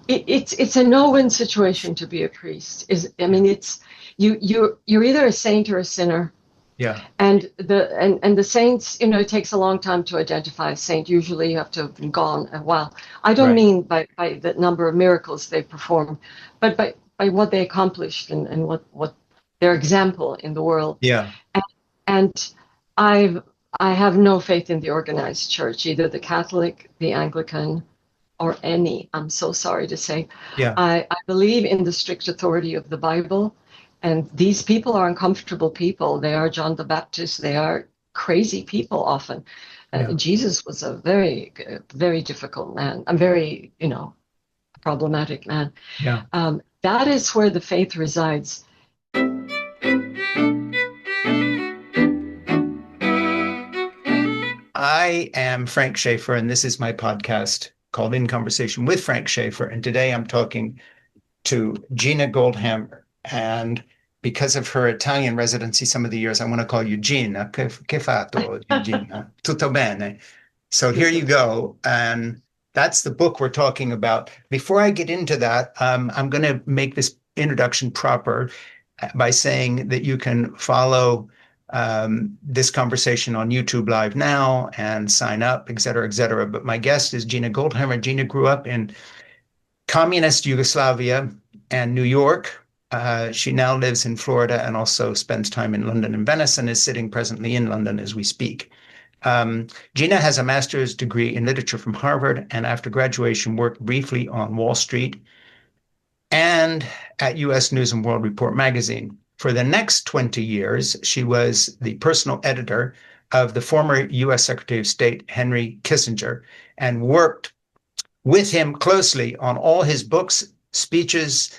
it's a no-win situation to be a priest. I mean, it's you're either a saint or a sinner. Yeah. And the saints, it takes a long time to identify a saint. Usually you have to have been gone a while. I don't Right. mean by the number of miracles they performed, but by what they accomplished and what their example in the world. Yeah. And I've I have no faith in the organized church, either the Catholic, the Anglican, or any. I'm so sorry to say. Yeah. I believe in the strict authority of the Bible. And these people are uncomfortable people. They are John the Baptist. They are crazy people often. Yeah. Jesus was a very, very difficult man, a very, problematic man. Yeah. That is where the faith resides. I am Frank Schaefer, and this is my podcast called In Conversation with Frank Schaefer. And today I'm talking to Gina Goldhammer. And because of her Italian residency some of the years, I want to call you Gina. Che fatto, Gina? Tutto bene. So here you go. And that's the book we're talking about. Before I get into that, I'm going to make this introduction proper by saying that you can follow this conversation on YouTube Live now and sign up, et cetera, et cetera. But my guest is Gina Goldhammer. Gina grew up in communist Yugoslavia and New York. She now lives in Florida and also spends time in London and Venice and is sitting presently in London as we speak. Gina has a master's degree in literature from Harvard, and after graduation worked briefly on Wall Street and at U.S. News and World Report magazine. For the next 20 years, she was the personal editor of the former U.S. Secretary of State, Henry Kissinger, and worked with him closely on all his books, speeches,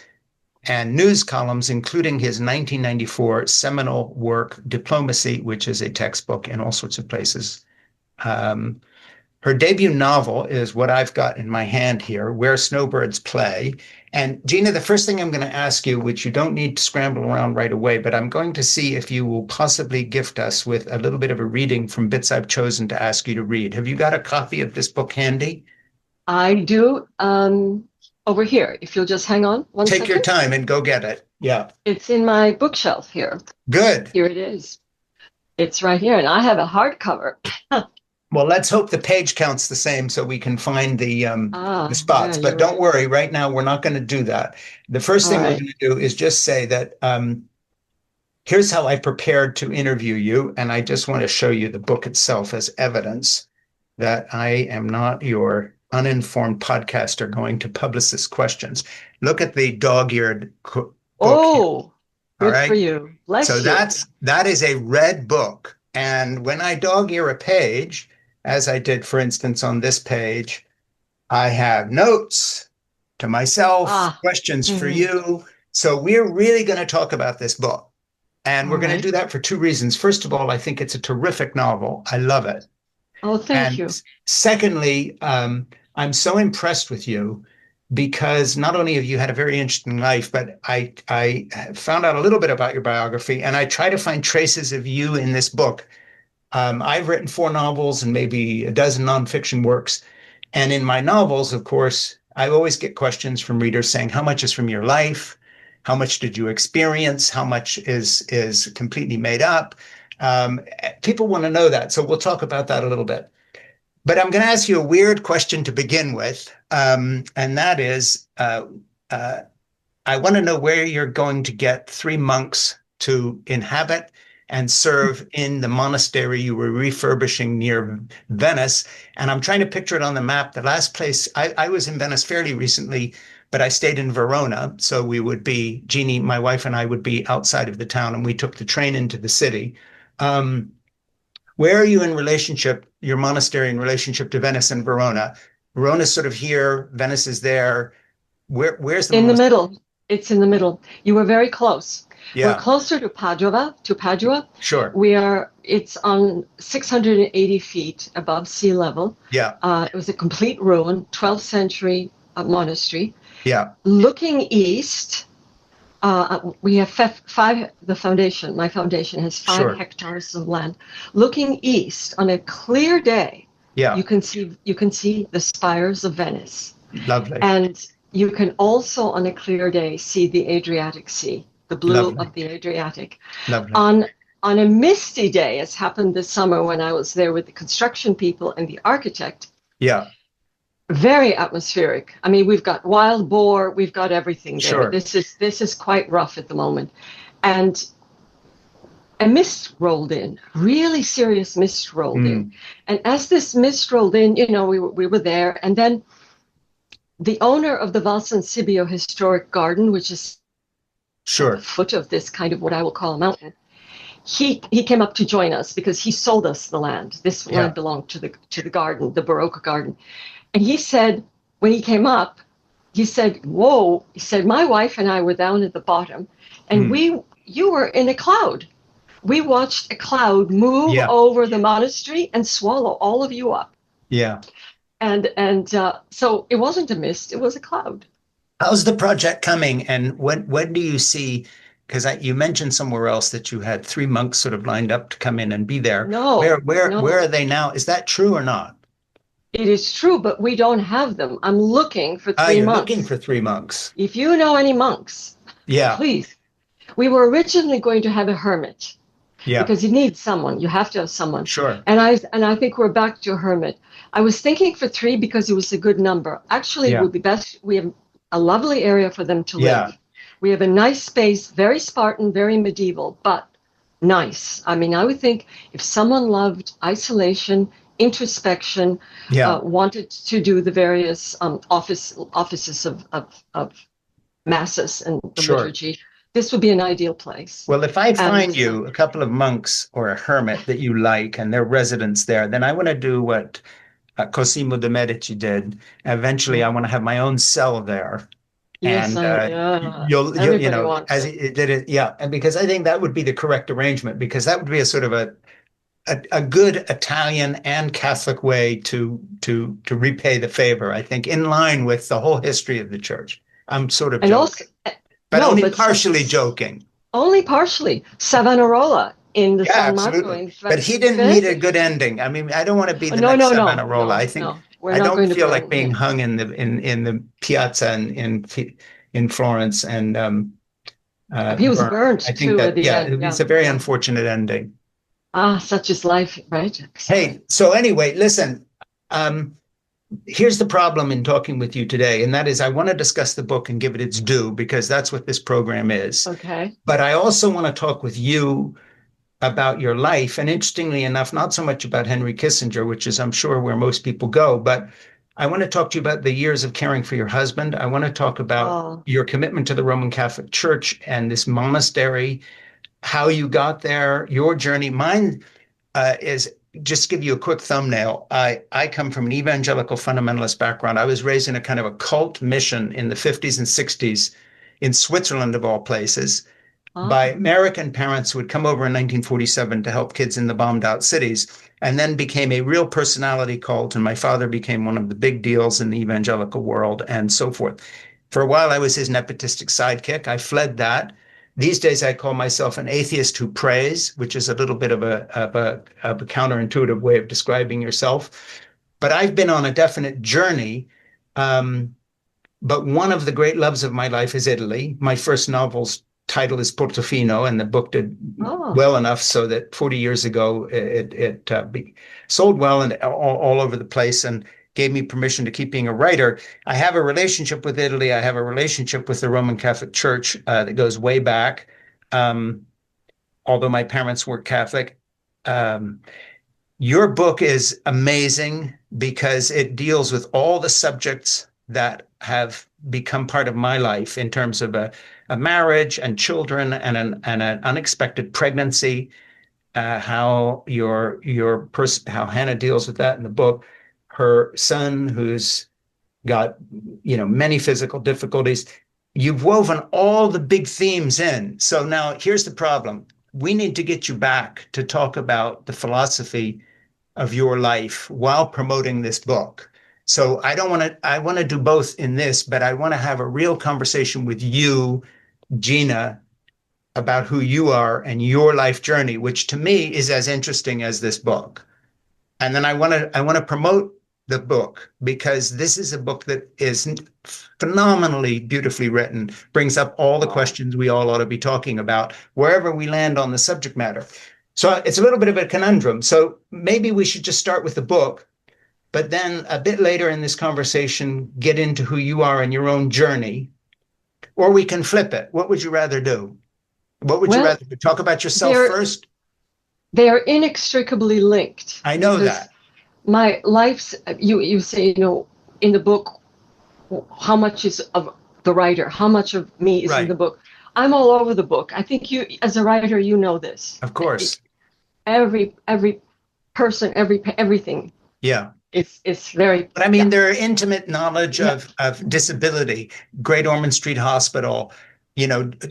and news columns, including his 1994 seminal work, Diplomacy, which is a textbook in all sorts of places. Her debut novel is what I've got in my hand here, Where Snowbirds Play. And Gina, the first thing I'm going to ask you, which you don't need to scramble around right away, but I'm going to see if you will possibly gift us with a little bit of a reading from bits I've chosen to ask you to read. Have you got a copy of this book handy? I do. Over here, if you'll just hang on one second. Take your time and go get it. Yeah. It's in my bookshelf here. Good. Here it is. It's right here, and I have a hardcover. Well, let's hope the page count's the same so we can find the spots. Yeah, but don't worry, right now we're not going to do that. The first thing we're going to do is just say that here's how I prepared to interview you, and I just want to show you the book itself as evidence that I am not your uninformed podcaster going to publicist questions. Look at the dog-eared book. Oh, here. Good right? For you. Bless you. That is a red book. And when I dog-ear a page, as I did, for instance, on this page, I have notes to myself, questions for you. So we're really going to talk about this book. And we're going to do that for two reasons. First of all, I think it's a terrific novel. I love it. Oh, thank you. Secondly, I'm so impressed with you because not only have you had a very interesting life, but I found out a little bit about your biography, and I try to find traces of you in this book. I've written 4 novels and maybe a dozen nonfiction works. And in my novels, of course, I always get questions from readers saying, how much is from your life? How much did you experience? How much is completely made up? People want to know that. So we'll talk about that a little bit. But I'm going to ask you a weird question to begin with. And that is, I want to know where you're going to get 3 monks to inhabit and serve in the monastery you were refurbishing near Venice. And I'm trying to picture it on the map. The last place, I was in Venice fairly recently, but I stayed in Verona. So we would be, Jeannie, my wife, and I would be outside of the town, and we took the train into the city. Where are you in relationship, your monastery in relationship to Venice and Verona? Verona's sort of here, Venice is there. Where's the in the middle? It's in the middle. You were very close. Yeah. We're closer to Padua. Sure. It's on 680 feet above sea level. Yeah. It was a complete ruin, 12th century monastery. Yeah. Looking east, we have my foundation has 5 hectares of land. Looking east on a clear day, you can see the spires of Venice. Lovely. And you can also, on a clear day, see the Adriatic Sea, the blue Lovely, of the Adriatic. lovely. On on a misty day, as happened this summer when I was there with the construction people and the architect, Yeah, very atmospheric. I mean, we've got wild boar, we've got everything there. sure. This is quite rough at the moment. And a mist rolled in, really serious mist rolled in. Mm, And as this mist rolled in, we were there. And then the owner of the Valsan Sibio Historic Garden, which is at the sure. foot of this kind of what I will call a mountain, he came up to join us because he sold us the land. This Yeah. land belonged to the garden, the Baroque garden. And he said, when he came up, he said, "Whoa," he said, "my wife and I were down at the bottom, and Mm, you were in a cloud. We watched a cloud move yeah, over the monastery and swallow all of you up." yeah. And so it wasn't a mist; it was a cloud. How's the project coming, and when do you see? Because you mentioned somewhere else that you had three monks sort of lined up to come in and be there. Where No, where where no, are they now? Is that true or not? it is true, but we don't have them. I'm looking for Ah, three you're looking monks. for three monks. If you know any monks, Yeah, please. We were originally going to have a hermit yeah, because you need someone. You have to have someone. sure. And I think we're back to a hermit. I was thinking for three because it was a good number. Actually, it Yeah, would be best. We have a lovely area for them to yeah, live. We have a nice space, very Spartan, very medieval, but nice. I mean, I would think if someone loved isolation, introspection, yeah, wanted to do the various offices of masses and the sure. liturgy, this would be an ideal place. Well, if I And find you a couple of monks or a hermit that you like and they're residents there, then I want to do what Cosimo de' Medici did. Eventually, I want to have my own cell there. yes, And yeah, you everybody know, wants as it. it did it, yeah. And because I think that would be the correct arrangement, because that would be a sort of a good Italian and Catholic way to repay the favor, I think, in line with the whole history of the church. I'm sort of And also, joking, but no, only but partially joking. only partially. Savonarola in the Yeah, San Marco absolutely. in But he didn't need a Venice. good ending. I mean, I don't want to be the No, next no, no, Savonarola. I no, think no. We're I not don't going to feel like burn being him. hung in the piazza in Florence and He was burned. I burnt think too at that the yeah, end. it's Yeah, a very yeah. unfortunate ending. Ah, such is life, right? Hey, Sorry. so anyway, listen. Um, Here's the problem in talking with you today, and that is I want to discuss the book and give it its due because that's what this program is. Okay. But I also want to talk with you about your life. And interestingly enough, not so much about Henry Kissinger, which is, I'm sure, where most people go, but I want to talk to you about the years of caring for your husband. I want to talk about Oh, your commitment to the Roman Catholic Church and this monastery, how you got there, your journey. Mine is just give you a quick thumbnail. I come from an evangelical fundamentalist background. I was raised in a kind of a cult mission in the 50s and 60s in Switzerland, of all places, by ah, American parents who had come over in 1947 to help kids in the bombed out cities, and then became a real personality cult. And my father became one of the big deals in the evangelical world and so forth. For a while, I was his nepotistic sidekick. I fled that. These days, I call myself an atheist who prays, which is a little bit of a counterintuitive way of describing yourself. But I've been on a definite journey. Um, but one of the great loves of my life is Italy. My first novel's title is Portofino, and the book did oh, well enough so that 40 years ago it sold well and all over the place and gave me permission to keep being a writer. I have a relationship with Italy. I have a relationship with the Roman Catholic Church that goes way back, um, although my parents weren't Catholic. Um, your book is amazing because it deals with all the subjects that have become part of my life in terms of a marriage and children and an unexpected pregnancy. How Hannah deals with that in the book. Her son, who's got many physical difficulties. You've woven all the big themes in. So now here's the problem. We need to get you back to talk about the philosophy of your life while promoting this book. So I want to do both in this, but I want to have a real conversation with you, Gina, about who you are and your life journey, which to me is as interesting as this book. And then I want to promote the book, because this is a book that is phenomenally beautifully written, brings up all the questions we all ought to be talking about wherever we land on the subject matter. So it's a little bit of a conundrum. So maybe we should just start with the book, but then a bit later in this conversation, get into who you are and your own journey, or we can flip it. What would you rather do? What would you Well, rather do? Talk about yourself they're first? they are inextricably linked I know because that. my life's you say, in the book, how much is of the writer, how much of me is in Right. the book. I'm all over the book. I think you, as a writer, you know this. Of course. Every person, everything Yeah. is very, But I mean, yeah, their intimate knowledge yeah. of disability, Great Ormond Street Hospital,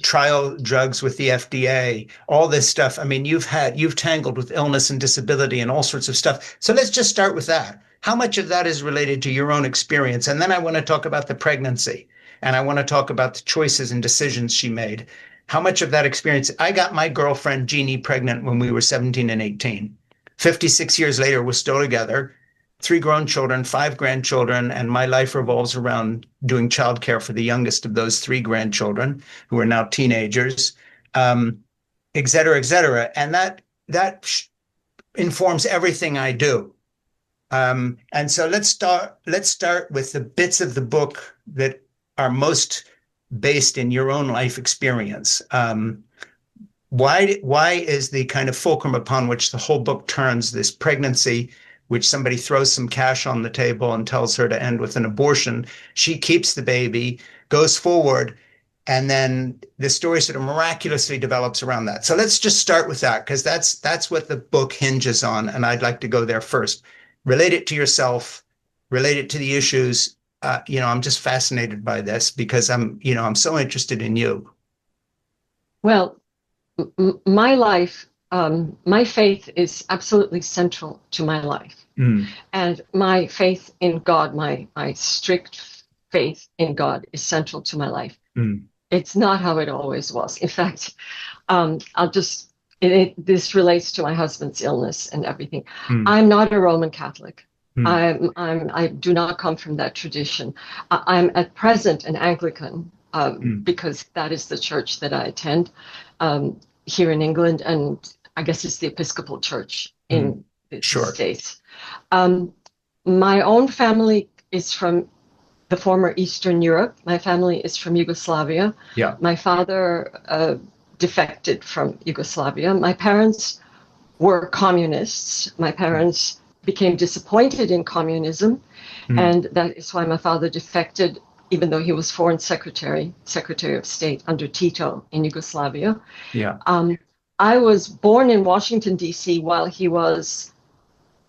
trial drugs with the FDA, all this stuff. I mean, you've tangled with illness and disability and all sorts of stuff. So let's just start with that. How much of that is related to your own experience? And then I want to talk about the pregnancy, and I want to talk about the choices and decisions she made. How much of that experience? I got my girlfriend Jeannie pregnant when we were 17 and 18. 56 years later, we're still together, three grown children, five grandchildren, and my life revolves around doing childcare for the youngest of those three grandchildren, who are now teenagers, et cetera, et cetera. And that informs everything I do. And so let's start with the bits of the book that are most based in your own life experience. Why is the kind of fulcrum upon which the whole book turns this pregnancy, which somebody throws some cash on the table and tells her to end with an abortion? She keeps the baby, goes forward, and then the story sort of miraculously develops around that. So let's just start with that, because that's what the book hinges on, and I'd like to go there first. Relate it to yourself, relate it to the issues. I'm just fascinated by this because I'm so interested in you. Well, my life, my faith is absolutely central to my life. Mm, And my faith in God, my strict faith in God is central to my life. mm, It's not how it always was. In fact, this relates to my husband's illness and everything. mm, I'm not a Roman Catholic. mm, I do not come from that tradition. I'm at present an Anglican, mm. because that is the church that I attend, here in England, and I guess it's the Episcopal Church Mm. in the Sure. States. Um, my own family is from the former Eastern Europe. My family is from Yugoslavia. Yeah. My father defected from Yugoslavia. My parents were communists. My parents became disappointed in communism, Mm. and that is why my father defected, even though he was Foreign Secretary, Secretary of State under Tito in Yugoslavia. Yeah. I was born in Washington, D.C., while he was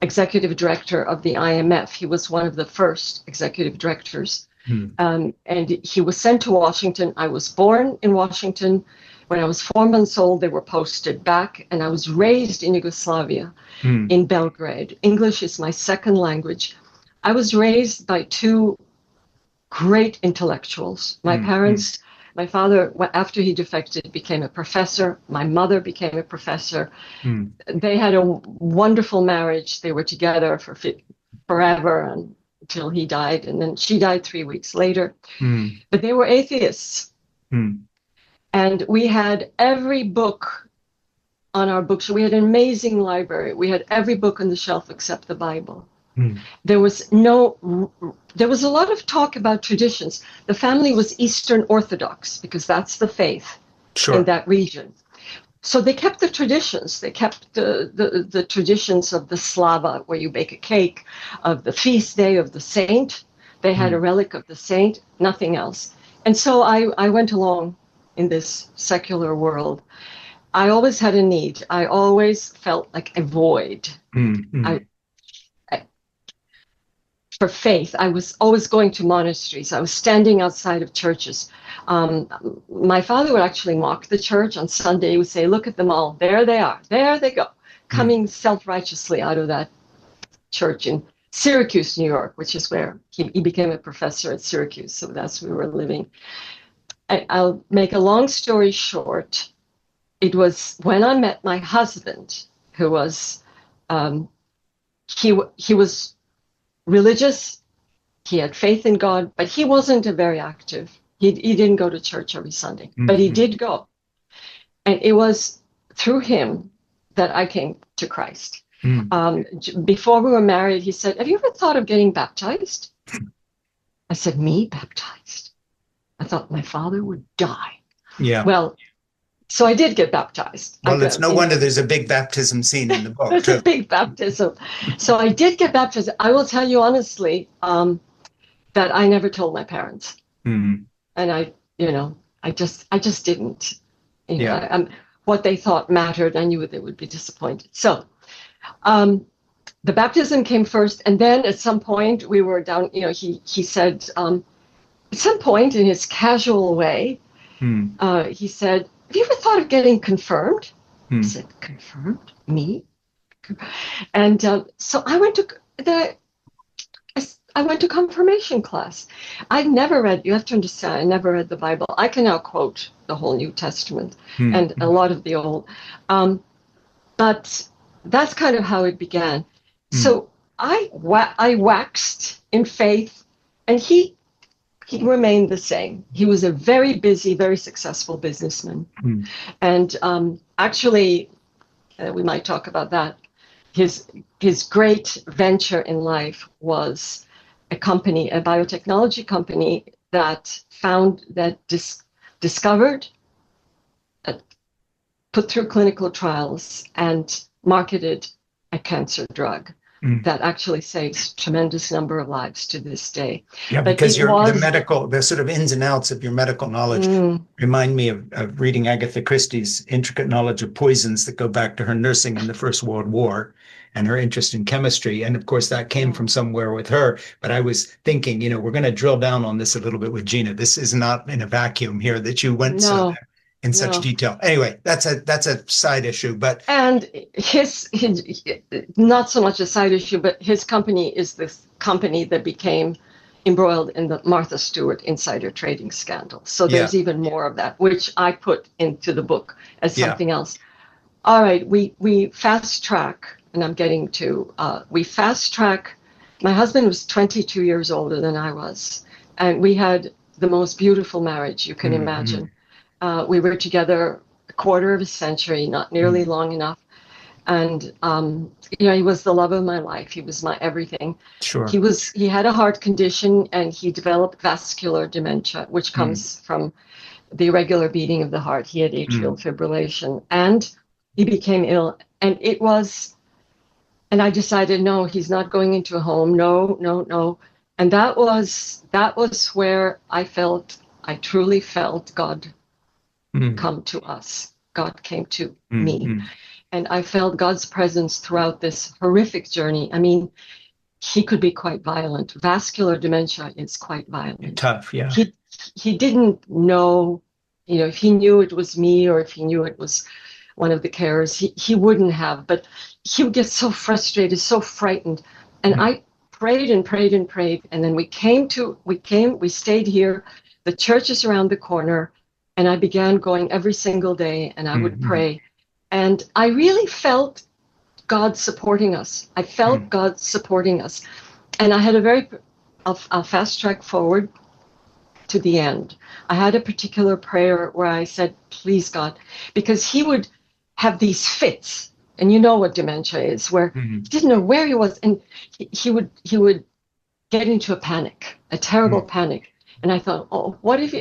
executive director of the IMF. He was one of the first executive directors. Mm. And he was sent to Washington. I was born in Washington. When I was 4 months old, they were posted back, and I was raised in Yugoslavia, Mm. in Belgrade. English is my second language. I was raised by two great intellectuals. My parents, my father, after he defected, became a professor. My mother became a professor. Mm. They had a wonderful marriage. They were together for forever until he died, and then she died 3 weeks later. Mm. But they were atheists. Mm. And we had every book on our bookshelf. We had an amazing library. We had every book on the shelf except the Bible. Mm. There was a lot of talk about traditions. The family was Eastern Orthodox because that's the faith in that region. So they kept the traditions. They kept the traditions of the Slava, where you bake a cake, of the feast day of the saint. They had a relic of the saint, nothing else. And so I went along in this secular world. I always had a need. I always felt like a void. For faith, I was always going to monasteries. I was standing outside of churches. My father would actually mock the church on Sunday. He would say, "Look at them all. There they are. There they go, coming self-righteously out of that church in Syracuse, New York," which is where he became a professor at Syracuse. So that's where we were living. I'll make a long story short. It was when I met my husband, who was, he was religious. He had faith in God, but he wasn't a very active. He didn't go to church every Sunday, but he did go. And it was through him that I came to Christ. Before we were married, he said, "Have you ever thought of getting baptized?" I said, "Me baptized?" I thought my father would die. Yeah. Well, so I did get baptized. Well, it's no wonder there's a big baptism scene in the book. There's a big baptism. So I did get baptized. I will tell you honestly that I never told my parents. And I just didn't. What they thought mattered. I knew they would be disappointed. So the baptism came first. And then at some point we were down, he said, at some point in his casual way, he said, "Have you ever thought of getting confirmed?" I said, "Confirmed? Me?" And so I went to confirmation class. I'd never read, you have to understand, I never read the Bible. I can now quote the whole New Testament and a lot of the Old. But that's kind of how it began. So I waxed in faith, and he remained the same. He was a very busy, very successful businessman. And actually, we might talk about that. His great venture in life was a company, a biotechnology company that discovered, put through clinical trials, and marketed a cancer drug that actually saves tremendous number of lives to this day. Yeah, but because the sort of ins and outs of your medical knowledge remind me of reading Agatha Christie's intricate knowledge of poisons that go back to her nursing in the First World War and her interest in chemistry. And of course, that came from somewhere with her. But I was thinking, we're going to drill down on this a little bit with Gina. This is not in a vacuum here that you went in such detail. Anyway, that's a side issue, and his not so much a side issue, but his company is this company that became embroiled in the Martha Stewart insider trading scandal. So there's even more of that, which I put into the book as something else. All right, we fast track, and I'm getting to we fast track. My husband was 22 years older than I was, and we had the most beautiful marriage you can imagine. We were together a quarter of a century, not nearly long enough. And, he was the love of my life. He was my everything. Sure. He had a heart condition, and he developed vascular dementia, which comes from the irregular beating of the heart. He had atrial fibrillation, and he became ill. And and I decided, no, he's not going into a home. No. And that was where I truly felt God come to us. God came to me. And I felt God's presence throughout this horrific journey. I mean, he could be quite violent. Vascular dementia is quite violent. Tough, yeah. He didn't know, if he knew it was me or if he knew it was one of the carers, he wouldn't have. But he would get so frustrated, so frightened. And I prayed and prayed and prayed. And then we stayed here. The church is around the corner. And I began going every single day, and I would pray. And I really felt God supporting us. I felt God supporting us. And I had I'll fast track forward to the end. I had a particular prayer where I said, "Please, God," because he would have these fits. And you know what dementia is, where he didn't know where he was. And he would get into a panic, a terrible panic. And I thought, oh, what if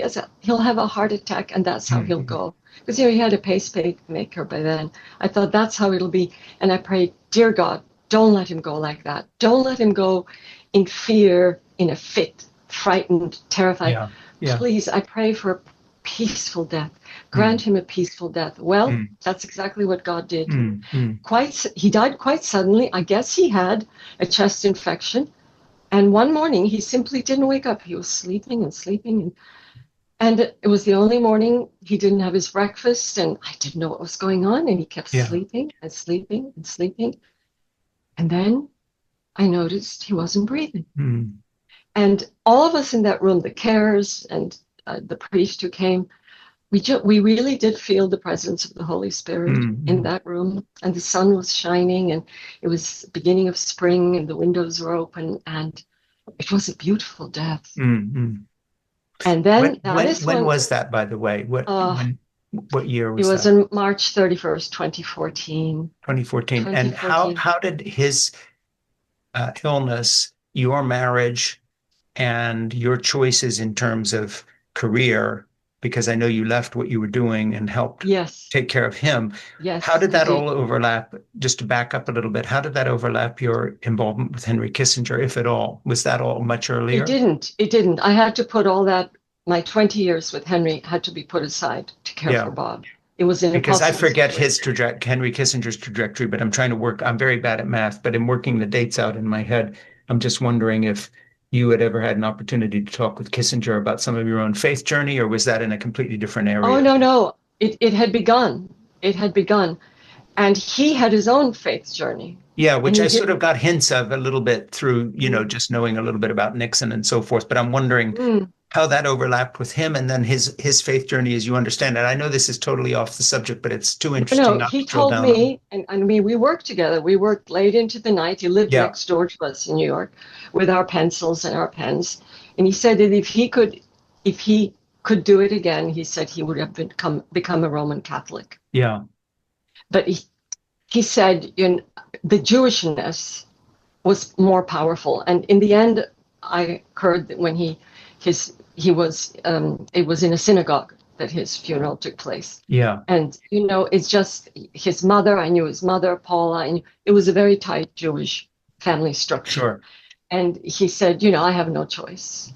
he'll have a heart attack and that's how he'll go? Because he had a pacemaker by then. I thought that's how it'll be. And I prayed, dear God, don't let him go like that. Don't let him go in fear, in a fit, frightened, terrified. Yeah. Please, I pray for a peaceful death. Grant him a peaceful death. Well, that's exactly what God did. He died quite suddenly. I guess he had a chest infection. And one morning, he simply didn't wake up. He was sleeping. And it was the only morning he didn't have his breakfast, and I didn't know what was going on, and he kept sleeping and sleeping and sleeping. And then I noticed he wasn't breathing. And all of us in that room, the carers and the priest who came, we really did feel the presence of the Holy Spirit in that room, and the sun was shining, and it was the beginning of spring, and the windows were open, and it was a beautiful death. And then when was that, by the way? What year was that? It was on March 31st, 2014. 2014. And how did his illness, your marriage, and your choices in terms of career, because I know you left what you were doing and helped take care of him. Yes. How did that all overlap? Just to back up a little bit, how did that overlap your involvement with Henry Kissinger, if at all? Was that all much earlier? It didn't. I had to put all that, my 20 years with Henry had to be put aside to care for Bob. It was an because I forget his Henry Kissinger's trajectory, but I'm trying to work. I'm very bad at math, but in working the dates out in my head, I'm just wondering if you had ever had an opportunity to talk with Kissinger about some of your own faith journey, or was that in a completely different area? Oh, no. It had begun. It had begun. And he had his own faith journey. Yeah, which I sort of got hints of a little bit through, just knowing a little bit about Nixon and so forth. But I'm wondering how that overlapped with him and then his faith journey as you understand it. I know this is totally off the subject, but it's too interesting. No, he told me, and I mean, we worked together. We worked late into the night. He lived next door to us in New York with our pencils and our pens. And he said that if he could do it again, he said he would have become a Roman Catholic. Yeah. But he said the Jewishness was more powerful. And in the end, I heard that when it was in a synagogue that his funeral took place. Yeah. And, it's just his mother. I knew his mother, Paula, and it was a very tight Jewish family structure. Sure. And he said, I have no choice.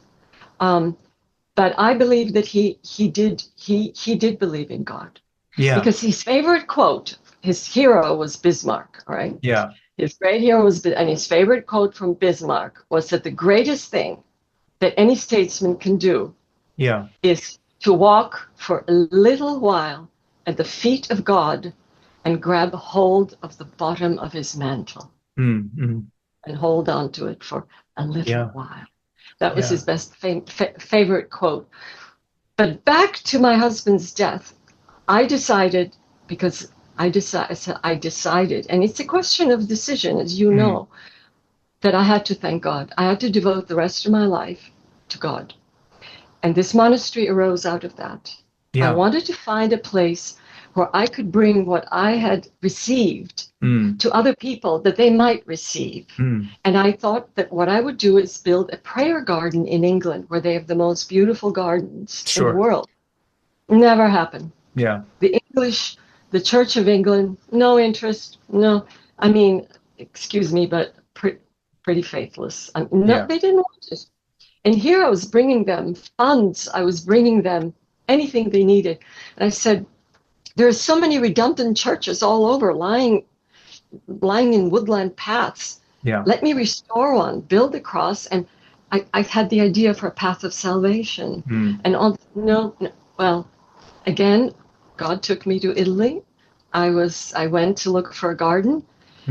But I believe that he did believe in God. Yeah. Because his favorite quote, his hero was Bismarck, all right? Yeah. His great hero and his favorite quote from Bismarck was that the greatest thing that any statesman can do is to walk for a little while at the feet of God and grab hold of the bottom of his mantle and hold on to it for a little while. That was his best favorite quote. But back to my husband's death, I decided, and it's a question of decision, as you know, that I had to thank God. I had to devote the rest of my life to God. And this monastery arose out of that. Yeah. I wanted to find a place where I could bring what I had received to other people that they might receive. And I thought that what I would do is build a prayer garden in England where they have the most beautiful gardens in the world. Never happened. Yeah. The Church of England, no interest. No, I mean, excuse me, but pretty faithless. They didn't want it. And here I was bringing them funds. I was bringing them anything they needed. And I said, there are so many redundant churches all over lying in woodland paths. Yeah. Let me restore one, build a cross. And I had the idea for a path of salvation. And again, God took me to Italy. I went to look for a garden.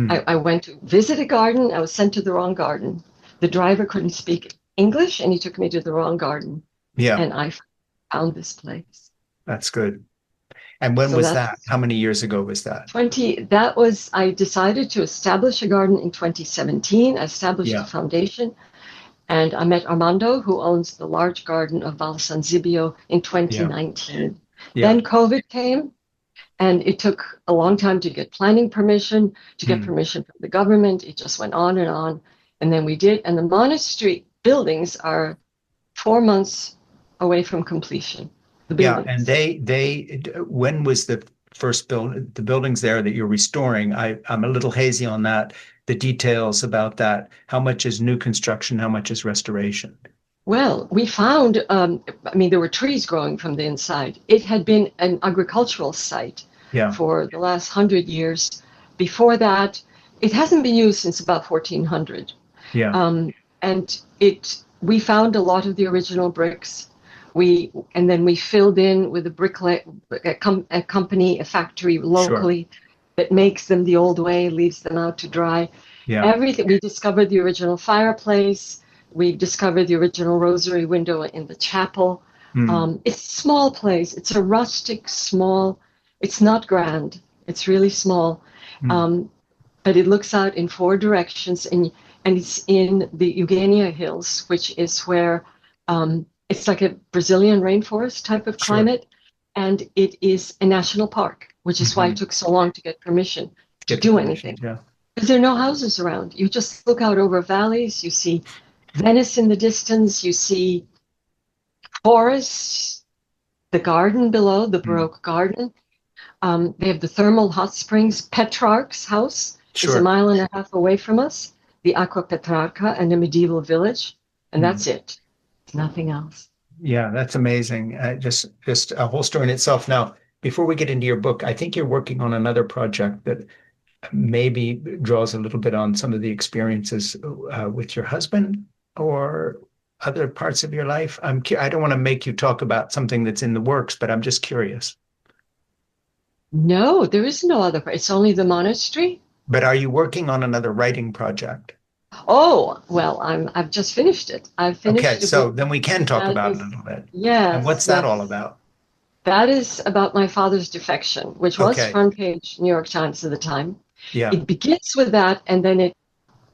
I went to visit a garden. I was sent to the wrong garden. The driver couldn't speak English, and he took me to the wrong garden. Yeah. And I found this place. That's good. And when was that? How many years ago was that? I decided to establish a garden in 2017. I established a foundation. And I met Armando, who owns the large garden of Val San Zibio, in 2019. Yeah. Then COVID came, and it took a long time to get planning permission, to get permission from the government. It just went on. And then we did. And the monastery buildings are 4 months away from completion. Yeah, and they when was the first the buildings there that you're restoring? I'm a little hazy on that. The details about that. How much is new construction? How much is restoration? Well, we found, there were trees growing from the inside. It had been an agricultural site for the last 100 years. Before that, it hasn't been used since about 1400. Yeah. And we found a lot of the original bricks. And then we filled in with a company, a factory locally that makes them the old way, leaves them out to dry. Yeah. Everything. We discovered the original fireplace. We discovered the original rosary window in the chapel. It's a small place. It's a rustic, small. It's not grand. It's really small, but it looks out in four directions, and it's in the Eugenia Hills, which is where it's like a Brazilian rainforest type of climate, and it is a national park, which is why it took so long to get permission to do anything. Because there are no houses around. You just look out over valleys. You see Venice in the distance. You see forests, the garden below, the Baroque garden. They have the thermal hot springs. Petrarch's house is a mile and a half away from us, the Aqua Petrarca and a medieval village, and that's it. Nothing else. Yeah, that's amazing. Just a whole story in itself. Now, before we get into your book, I think you're working on another project that maybe draws a little bit on some of the experiences with your husband or other parts of your life. I don't want to make you talk about something that's in the works, but I'm just curious. No, there is no other. It's only the monastery. But are you working on another writing project? Oh, well, I've just finished it. I've finished. Okay, so then we can talk about it a little bit. Yes. And what's that all about? That is about my father's defection, which was front page New York Times at the time. Yeah. It begins with that, and then it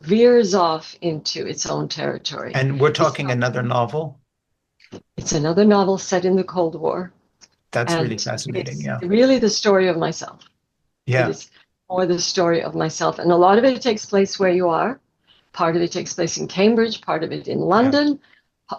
veers off into its own territory. And we're talking another novel? It's another novel set in the Cold War. That's really fascinating, yeah. Really the story of myself. Yeah. It is more the story of myself. And a lot of it takes place where you are. Part of it takes place in Cambridge, part of it in London,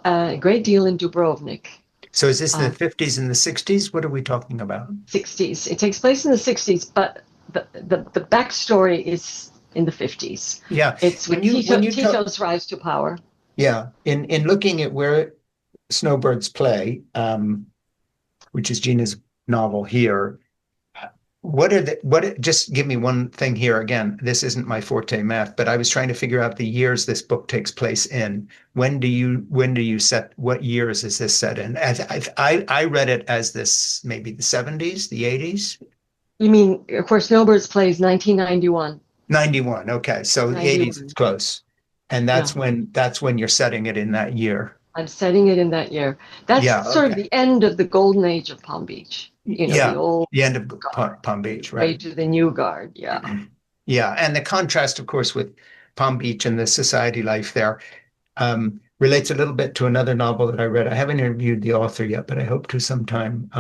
a great deal in Dubrovnik. So is this the 50s and the 60s? What are we talking about? 60s. It takes place in the 60s, but the backstory is in the 50s. Yeah. It's when Tito's rise to power. Yeah. In looking at Where Snowbirds Play, which is Gina's novel here, just give me one thing here again. This isn't my forte, math, but I was trying to figure out the years this book takes place in. When do you set, what years is this set in? I read it as this, maybe the 70s, the 80s. You mean, of course, Snowbirds plays 1991. 91. Okay. So 91. The 80s is close. And that's when you're setting it in that year. I'm setting it in that year. That's sort of the end of the golden age of Palm Beach. The end of Palm Beach, right? Way to the new guard, yeah. Yeah, and the contrast, of course, with Palm Beach and the society life there relates a little bit to another novel that I read. I haven't interviewed the author yet, but I hope to sometime,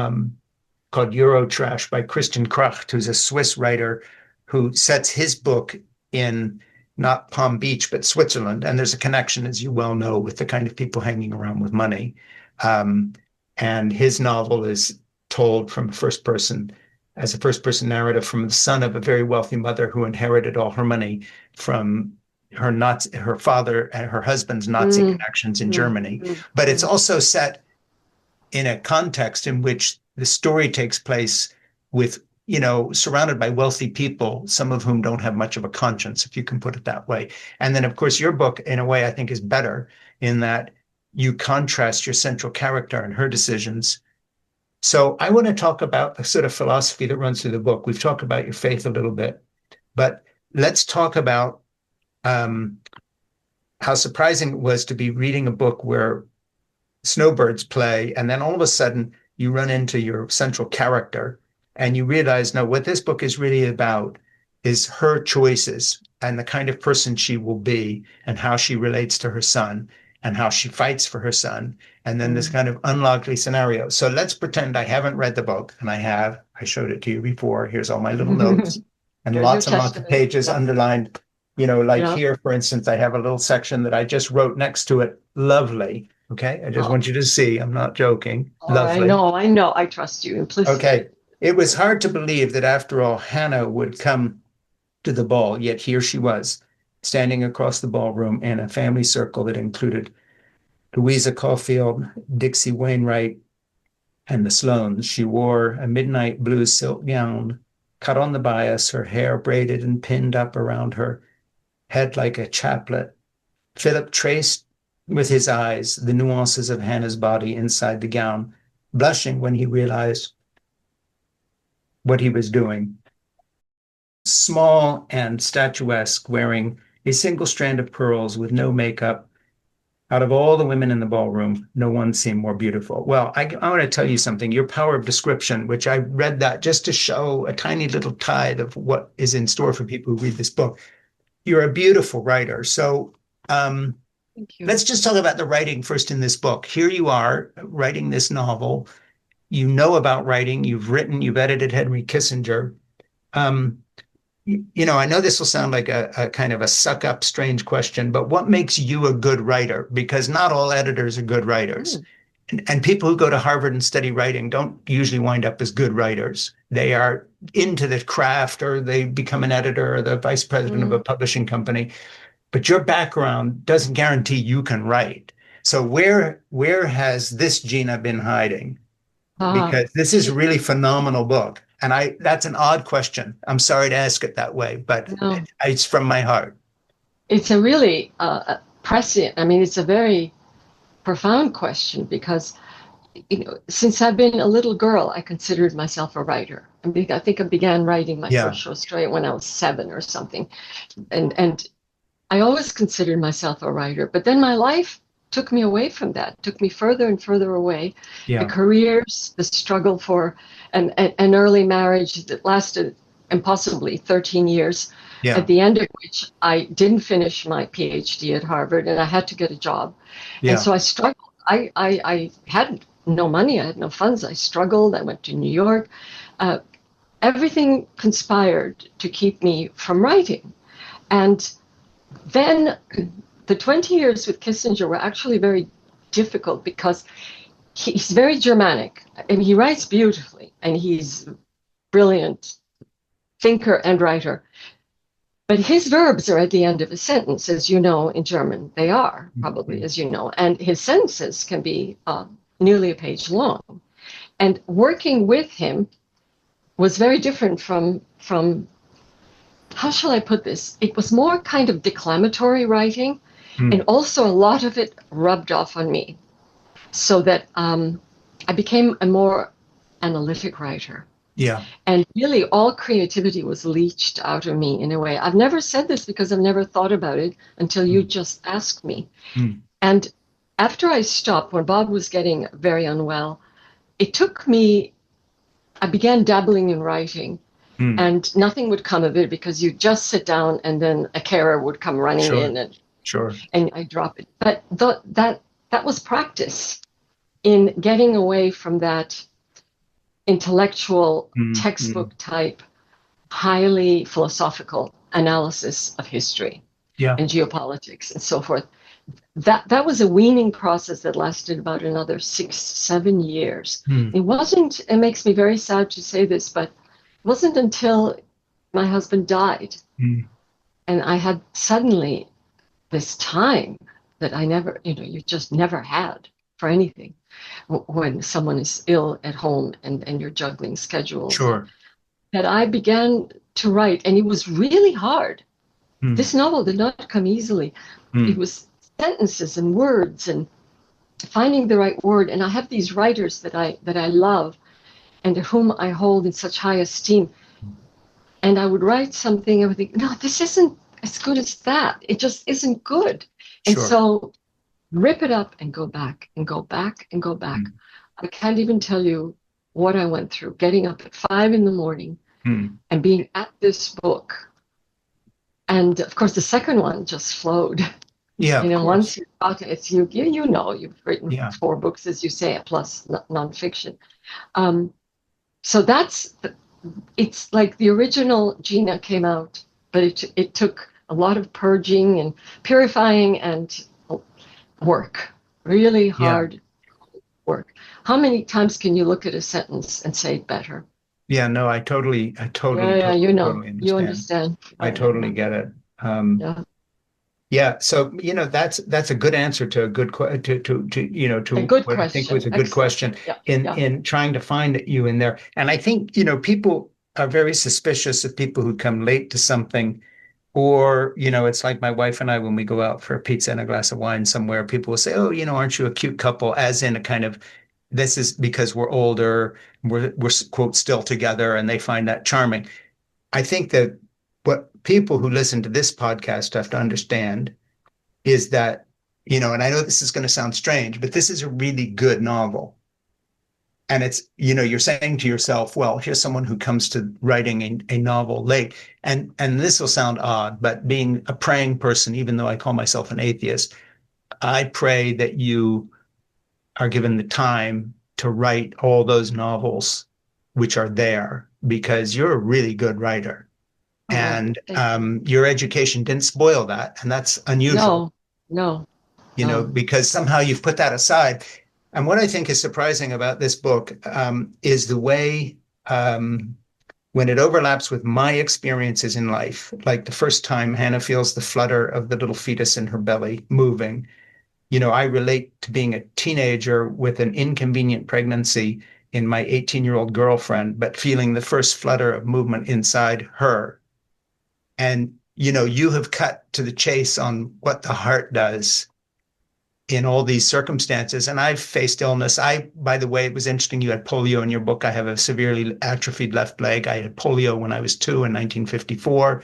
called Eurotrash by Christian Kracht, who's a Swiss writer who sets his book in not Palm Beach, but Switzerland. And there's a connection, as you well know, with the kind of people hanging around with money. And his novel is told from first person, as a first person narrative from the son of a very wealthy mother who inherited all her money from her father and her husband's Nazi connections in Germany. But it's also set in a context in which the story takes place with, surrounded by wealthy people, some of whom don't have much of a conscience, if you can put it that way. And then, of course, your book, in a way, I think is better in that you contrast your central character and her decisions. So I want to talk about the sort of philosophy that runs through the book. We've talked about your faith a little bit, but let's talk about how surprising it was to be reading a book where snowbirds play, and then all of a sudden you run into your central character and you realize, no, what this book is really about is her choices and the kind of person she will be and how she relates to her son and how she fights for her son. And then this kind of unlikely scenario. So let's pretend I haven't read the book, and I have. I showed it to you before. Here's all my little notes and lots and lots of pages underlined. Here, for instance, I have a little section that I just wrote next to it. Lovely. Okay. I just want you to see. I'm not joking. Lovely. I know. I trust you implicitly. Okay. It was hard to believe that after all, Hannah would come to the ball, yet here she was, standing across the ballroom in a family circle that included Louisa Caulfield, Dixie Wainwright, and the Sloanes. She wore a midnight blue silk gown, cut on the bias, her hair braided and pinned up around her head like a chaplet. Philip traced with his eyes the nuances of Hannah's body inside the gown, blushing when he realized what he was doing. Small and statuesque, wearing a single strand of pearls with no makeup, Out of all the women in the ballroom, no one seemed more beautiful. Well, I want to tell you something. Your power of description, which I read that just to show a tiny little tide of what is in store for people who read this book. You're a beautiful writer. So Thank you. let's just talk about the writing first in this book. Here you are writing this novel. You know about writing. You've written, you've edited Henry Kissinger. Um, I know this will sound like a kind of a suck up, strange question, but what makes you a good writer? Because not all editors are good writers. And people who go to Harvard and study writing don't usually wind up as good writers. They are into the craft, or they become an editor or the vice president of a publishing company. But your background doesn't guarantee you can write. So where has this Gina been hiding? Because this is a really phenomenal book. And that's an odd question. I'm sorry to ask it that way, but it's from my heart. It's a really prescient. I mean, it's a very profound question because, since I've been a little girl, I considered myself a writer. I think I began writing my first short story when I was 7 or something. And I always considered myself a writer. But then my life took me away from that, took me further and further away. The careers, the struggle for an early marriage that lasted impossibly 13 years, at the end of which I didn't finish my PhD at Harvard and I had to get a job. And so I struggled. I had no money, I had no funds. I struggled. I went to New York. Everything conspired to keep me from writing. And then the 20 years with Kissinger were actually very difficult because he's very Germanic. I mean, he writes beautifully and he's a brilliant thinker and writer. But his verbs are at the end of a sentence, as you know, in German. They are, probably, as you know. And his sentences can be nearly a page long. And working with him was very different from how shall I put this? It was more kind of declamatory writing, and also a lot of it rubbed off on me, so that I became a more analytic writer. Yeah. And really all creativity was leached out of me in a way. I've never said this because I've never thought about it until you just asked me. And after I stopped, when Bob was getting very unwell, it took me, I began dabbling in writing. And nothing would come of it because you just sit down and then a carer would come running in and I drop it. But that was practice in getting away from that intellectual textbook type, highly philosophical analysis of history and geopolitics and so forth. That was a weaning process that lasted about another 6-7 years. It wasn't, it makes me very sad to say this, but it wasn't until my husband died and I had suddenly this time that I never, you just never had for anything when someone is ill at home and you're juggling schedules. That I began to write, and it was really hard. This novel did not come easily. It was sentences and words and finding the right word. And I have these writers that I love and whom I hold in such high esteem. And I would write something, I would think, no, this isn't as good as that. It just isn't good. And so rip it up and go back and go back and go back. I can't even tell you what I went through, getting up at 5 a.m. and being at this book. And of course, the second one just flowed. Once you got it, you've written 4 books, as you say, plus nonfiction. So it's like the original Gina came out, but it took a lot of purging and purifying and work, really hard work. How many times can you look at a sentence and say it better? Yeah, no, I totally totally understand. You understand. I totally get it. So that's a good answer to a good what I think was a good question in trying to find you in there. And I think people are very suspicious of people who come late to something, or it's like my wife and I when we go out for a pizza and a glass of wine somewhere. People will say, "Oh, aren't you a cute couple?" As in a kind of, this is because we're older, we're quote still together, and they find that charming. I think that what people who listen to this podcast have to understand is that and I know this is going to sound strange, but this is a really good novel. And it's, you're saying to yourself, well, here's someone who comes to writing a novel late. And this will sound odd, but being a praying person, even though I call myself an atheist, I pray that you are given the time to write all those novels which are there, because you're a really good writer. And your education didn't spoil that. And that's unusual. No. Because somehow you've put that aside. And what I think is surprising about this book is the way when it overlaps with my experiences in life, like the first time Hannah feels the flutter of the little fetus in her belly moving. I relate to being a teenager with an inconvenient pregnancy in my 18-year-old girlfriend, but feeling the first flutter of movement inside her. And, you have cut to the chase on what the heart does in all these circumstances. And I've faced illness. By the way, it was interesting, you had polio in your book. I have a severely atrophied left leg. I had polio when I was 2 in 1954.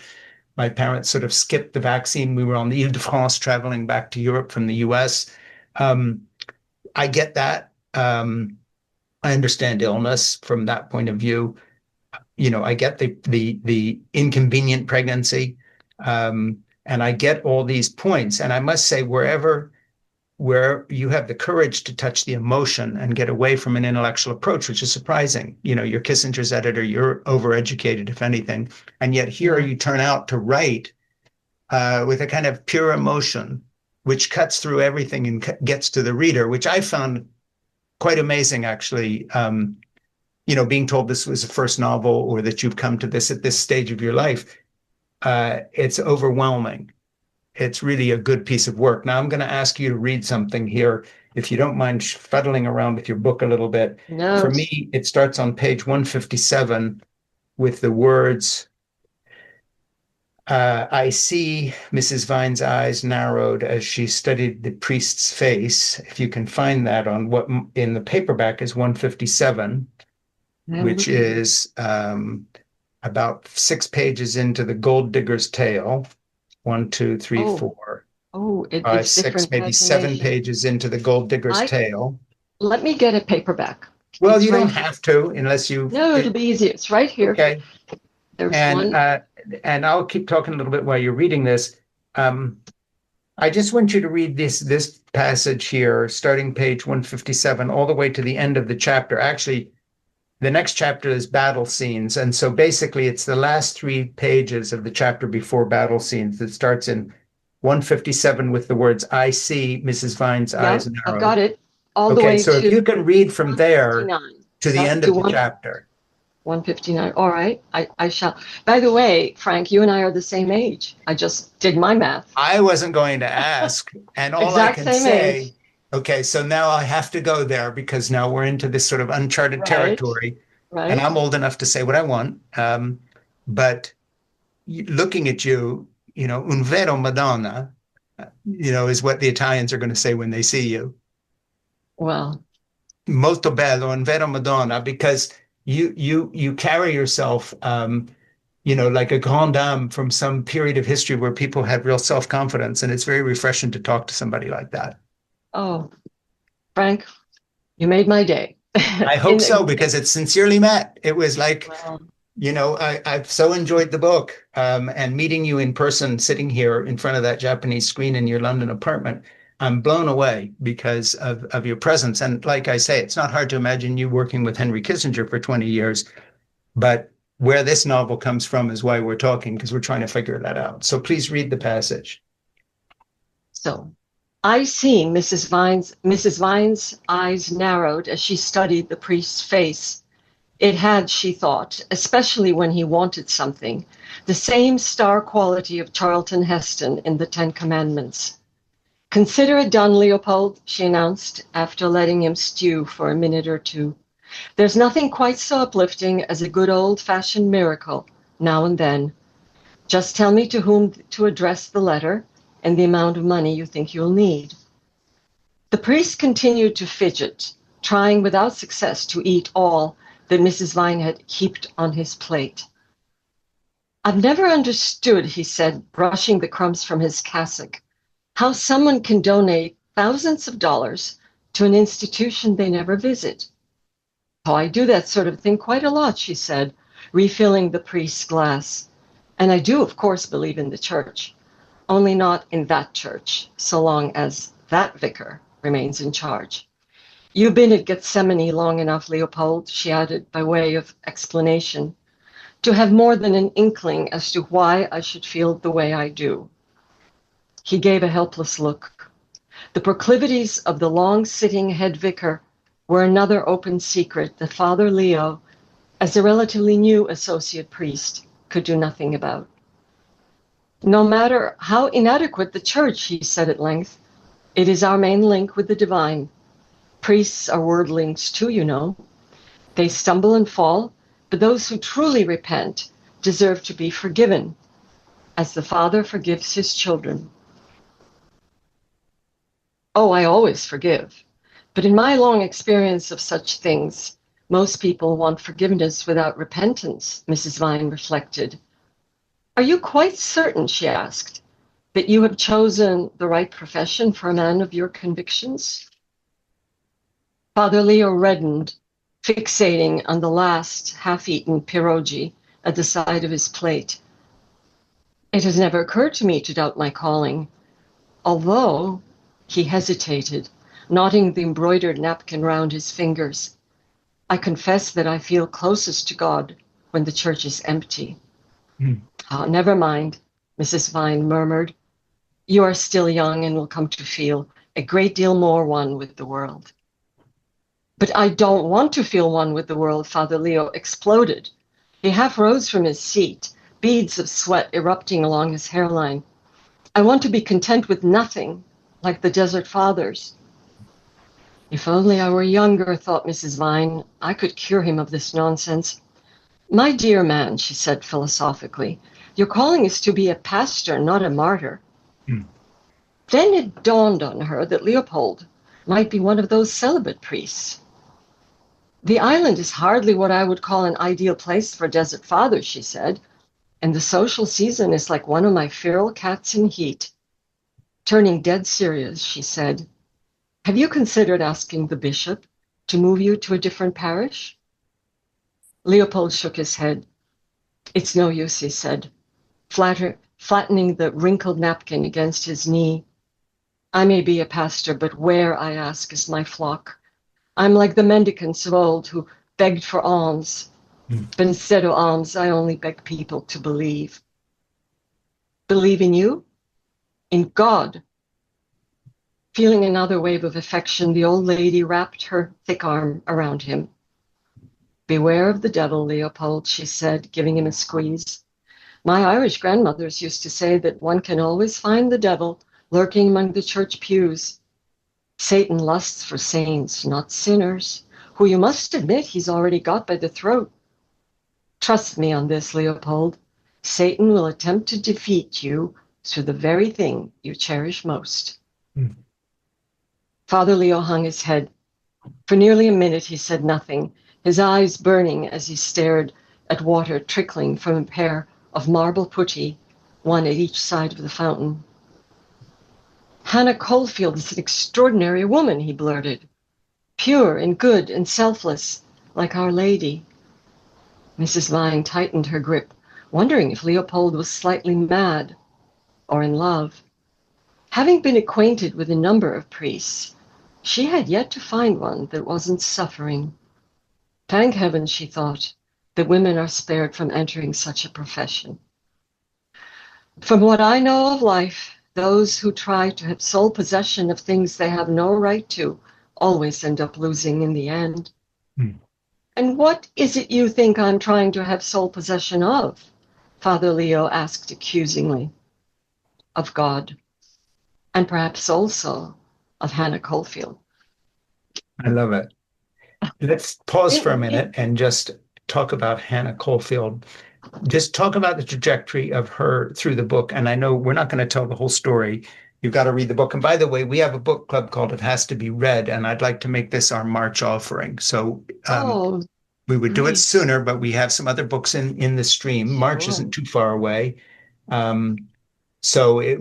My parents sort of skipped the vaccine. We were on the Ile-de-France traveling back to Europe from the US. I get that. I understand illness from that point of view. I get the inconvenient pregnancy. And I get all these points. And I must say, where you have the courage to touch the emotion and get away from an intellectual approach, which is surprising. You're Kissinger's editor, you're overeducated, if anything. And yet here you turn out to write with a kind of pure emotion, which cuts through everything and gets to the reader, which I found quite amazing, actually. Being told this was a first novel or that you've come to this at this stage of your life, it's overwhelming. It's really a good piece of work. Now I'm going to ask you to read something here, if you don't mind fuddling around with your book a little bit. No. For me, it starts on page 157 with the words, I see Mrs. Vine's eyes narrowed as she studied the priest's face. If you can find that on what in the paperback is 157, which is about 6 pages into the Gold Digger's Tale. 1, 2, 3, 4. It's 5, 6, maybe 7 pages into the Gold Digger's Tale. Let me get a paperback. Well, you don't have to, unless you. No, it'll be easy. It's right here. Okay. There's one. And I'll keep talking a little bit while you're reading this. I just want you to read this passage here, starting page 157, all the way to the end of the chapter. Actually, the next chapter is battle scenes. And so basically it's the last 3 pages of the chapter before battle scenes that starts in 157 with the words, I see Mrs. Vine's eyes narrowed. I've got it. All the way so if you can read from there to the end of the chapter. 159. All right. I shall. By the way, Frank, you and I are the same age. I just did my math. I wasn't going to ask. And all I can say age. Okay, so now I have to go there because now we're into this sort of uncharted territory. Right. And I'm old enough to say what I want. But looking at you, un vero Madonna, is what the Italians are going to say when they see you. Well. Molto bello, un vero Madonna, because you carry yourself, like a grande dame from some period of history where people had real self-confidence. And it's very refreshing to talk to somebody like that. Oh, Frank, you made my day. I hope so, because it's sincerely meant. It was like, I've so enjoyed the book and meeting you in person, sitting here in front of that Japanese screen in your London apartment. I'm blown away because of your presence. And like I say, it's not hard to imagine you working with Henry Kissinger for 20 years. But where this novel comes from is why we're talking, because we're trying to figure that out. So please read the passage. So, I see Mrs. Vine's eyes narrowed as she studied the priest's face. It had, she thought, especially when he wanted something, the same star quality of Charlton Heston in the 10 Commandments. Consider it done, Leopold, she announced, after letting him stew for a minute or two. There's nothing quite so uplifting as a good old-fashioned miracle, now and then. Just tell me to whom to address the letter, and the amount of money you think you'll need. The priest continued to fidget, trying without success to eat all that Mrs. Vine had heaped on his plate. I've never understood, he said, brushing the crumbs from his cassock, How someone can donate thousands of dollars to an institution they never visit. Oh, I do that sort of thing quite a lot, she said, refilling the priest's glass. And I do, of course, believe in the church, only not in that church, so long as that vicar remains in charge. You've been at Gethsemane long enough, Leopold, she added by way of explanation, to have more than an inkling as to why I should feel the way I do. He gave a helpless look. The proclivities of the long-sitting head vicar were another open secret that Father Leo, as a relatively new associate priest, could do nothing about. No matter how inadequate the church, he said at length, it is our main link with the divine. Priests are wordlings too, you know. They stumble and fall, but those who truly repent deserve to be forgiven, as the Father forgives his children. Oh, I always forgive. But in my long experience of such things, most people want forgiveness without repentance, Mrs. Vine reflected. Are you quite certain, she asked, that you have chosen the right profession for a man of your convictions? Father Leo reddened, fixating on the last half-eaten pierogi at the side of his plate. It has never occurred to me to doubt my calling, although he hesitated, knotting the embroidered napkin round his fingers. I confess that I feel closest to God when the church is empty. Oh, never mind, Mrs. Vine murmured. You are still young and will come to feel a great deal more one with the world. But I don't want to feel one with the world, Father Leo exploded. He half rose from his seat, beads of sweat erupting along his hairline. I want to be content with nothing, like the Desert Fathers. If only I were younger, thought Mrs. Vine, I could cure him of this nonsense. My dear man, she said philosophically, your calling is to be a pastor, not a martyr. Then it dawned on her that Leopold might be one of those celibate priests. The island is hardly what I would call an ideal place for Desert Fathers, she said, and the social season is like one of my feral cats in heat. Turning dead serious, she said, have you considered asking the bishop to move you to a different parish? Leopold shook his head. It's no use, he said, flattening the wrinkled napkin against his knee. I may be a pastor, but where, I ask, is my flock? I'm like the mendicants of old who begged for alms, but instead of alms, I only beg people to believe. Believe in you? In God? Feeling another wave of affection, the old lady wrapped her thick arm around him. Beware of the devil, Leopold, she said, giving him a squeeze. My Irish grandmothers used to say that one can always find the devil lurking among the church pews. Satan lusts for saints, not sinners, who you must admit he's already got by the throat. Trust me on this, Leopold. Satan will attempt to defeat you through the very thing you cherish most. Father Leo hung his head. For nearly a minute he said nothing, his eyes burning as he stared at water trickling from a pair of marble putti, one at each side of the fountain. Hannah Caulfield is an extraordinary woman, he blurted. Pure and good and selfless, like Our Lady. Mrs. Vine tightened her grip, wondering if Leopold was slightly mad or in love. Having been acquainted with a number of priests, she had yet to find one that wasn't suffering. Thank heaven, she thought, that women are spared from entering such a profession. From what I know of life, those who try to have sole possession of things they have no right to always end up losing in the end. And what is it you think I'm trying to have sole possession of? Father Leo asked accusingly. Of God, and perhaps also of Hannah Caulfield. I love it. Let's pause for a minute and just talk about Hannah Caulfield. Just talk about the trajectory of her through the book. And I know we're not going to tell the whole story. You've got to read the book. And by the way, we have a book club called It Has to Be Read, and I'd like to make this our March offering. So we would do it sooner, but we have some other books in the stream. March isn't too far away. So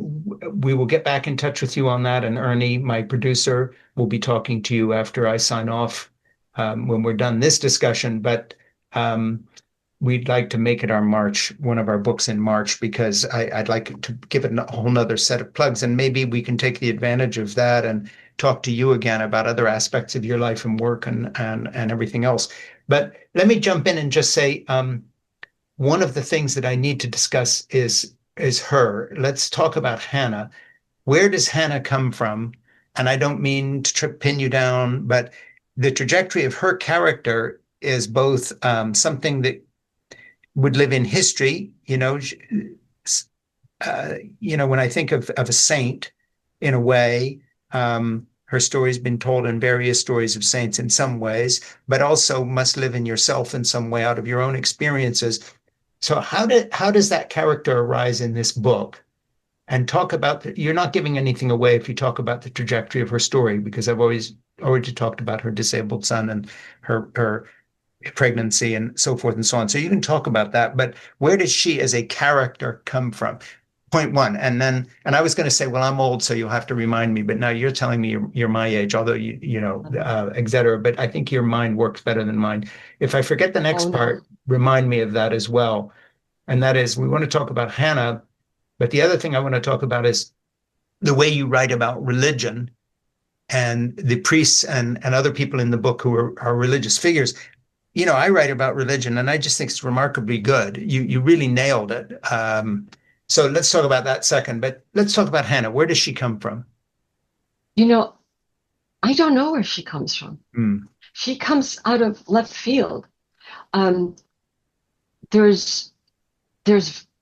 we will get back in touch with you on that. And Ernie, my producer, will be talking to you after I sign off when we're done this discussion. But we'd like to make it one of our books in March, because I'd like to give it a whole nother set of plugs. And maybe we can take the advantage of that and talk to you again about other aspects of your life and work and everything else. But let me jump in and just say, one of the things that I need to discuss is her. Let's talk about Hannah. Where does Hannah come from? And I don't mean to pin you down, but the trajectory of her character is both something that would live in history. When I think of a saint, in a way, her story's been told in various stories of saints in some ways, but also must live in yourself in some way out of your own experiences. So how does that character arise in this book? And talk about you're not giving anything away if you talk about the trajectory of her story, because I've already talked about her disabled son and her pregnancy and so forth and so on. So you can talk about that, but where does she as a character come from? Point one. And I was going to say, well, I'm old, so you'll have to remind me, but now you're telling me you're my age, although et cetera. But I think your mind works better than mine. If I forget the next part, remind me of that as well. And that is, we want to talk about Hannah, but the other thing I want to talk about is the way you write about religion and the priests and other people in the book who are religious figures. I write about religion, and I just think it's remarkably good. You really nailed it. So let's talk about that second, but let's talk about Hannah. Where does she come from? I don't know where she comes from. She comes out of left field. There's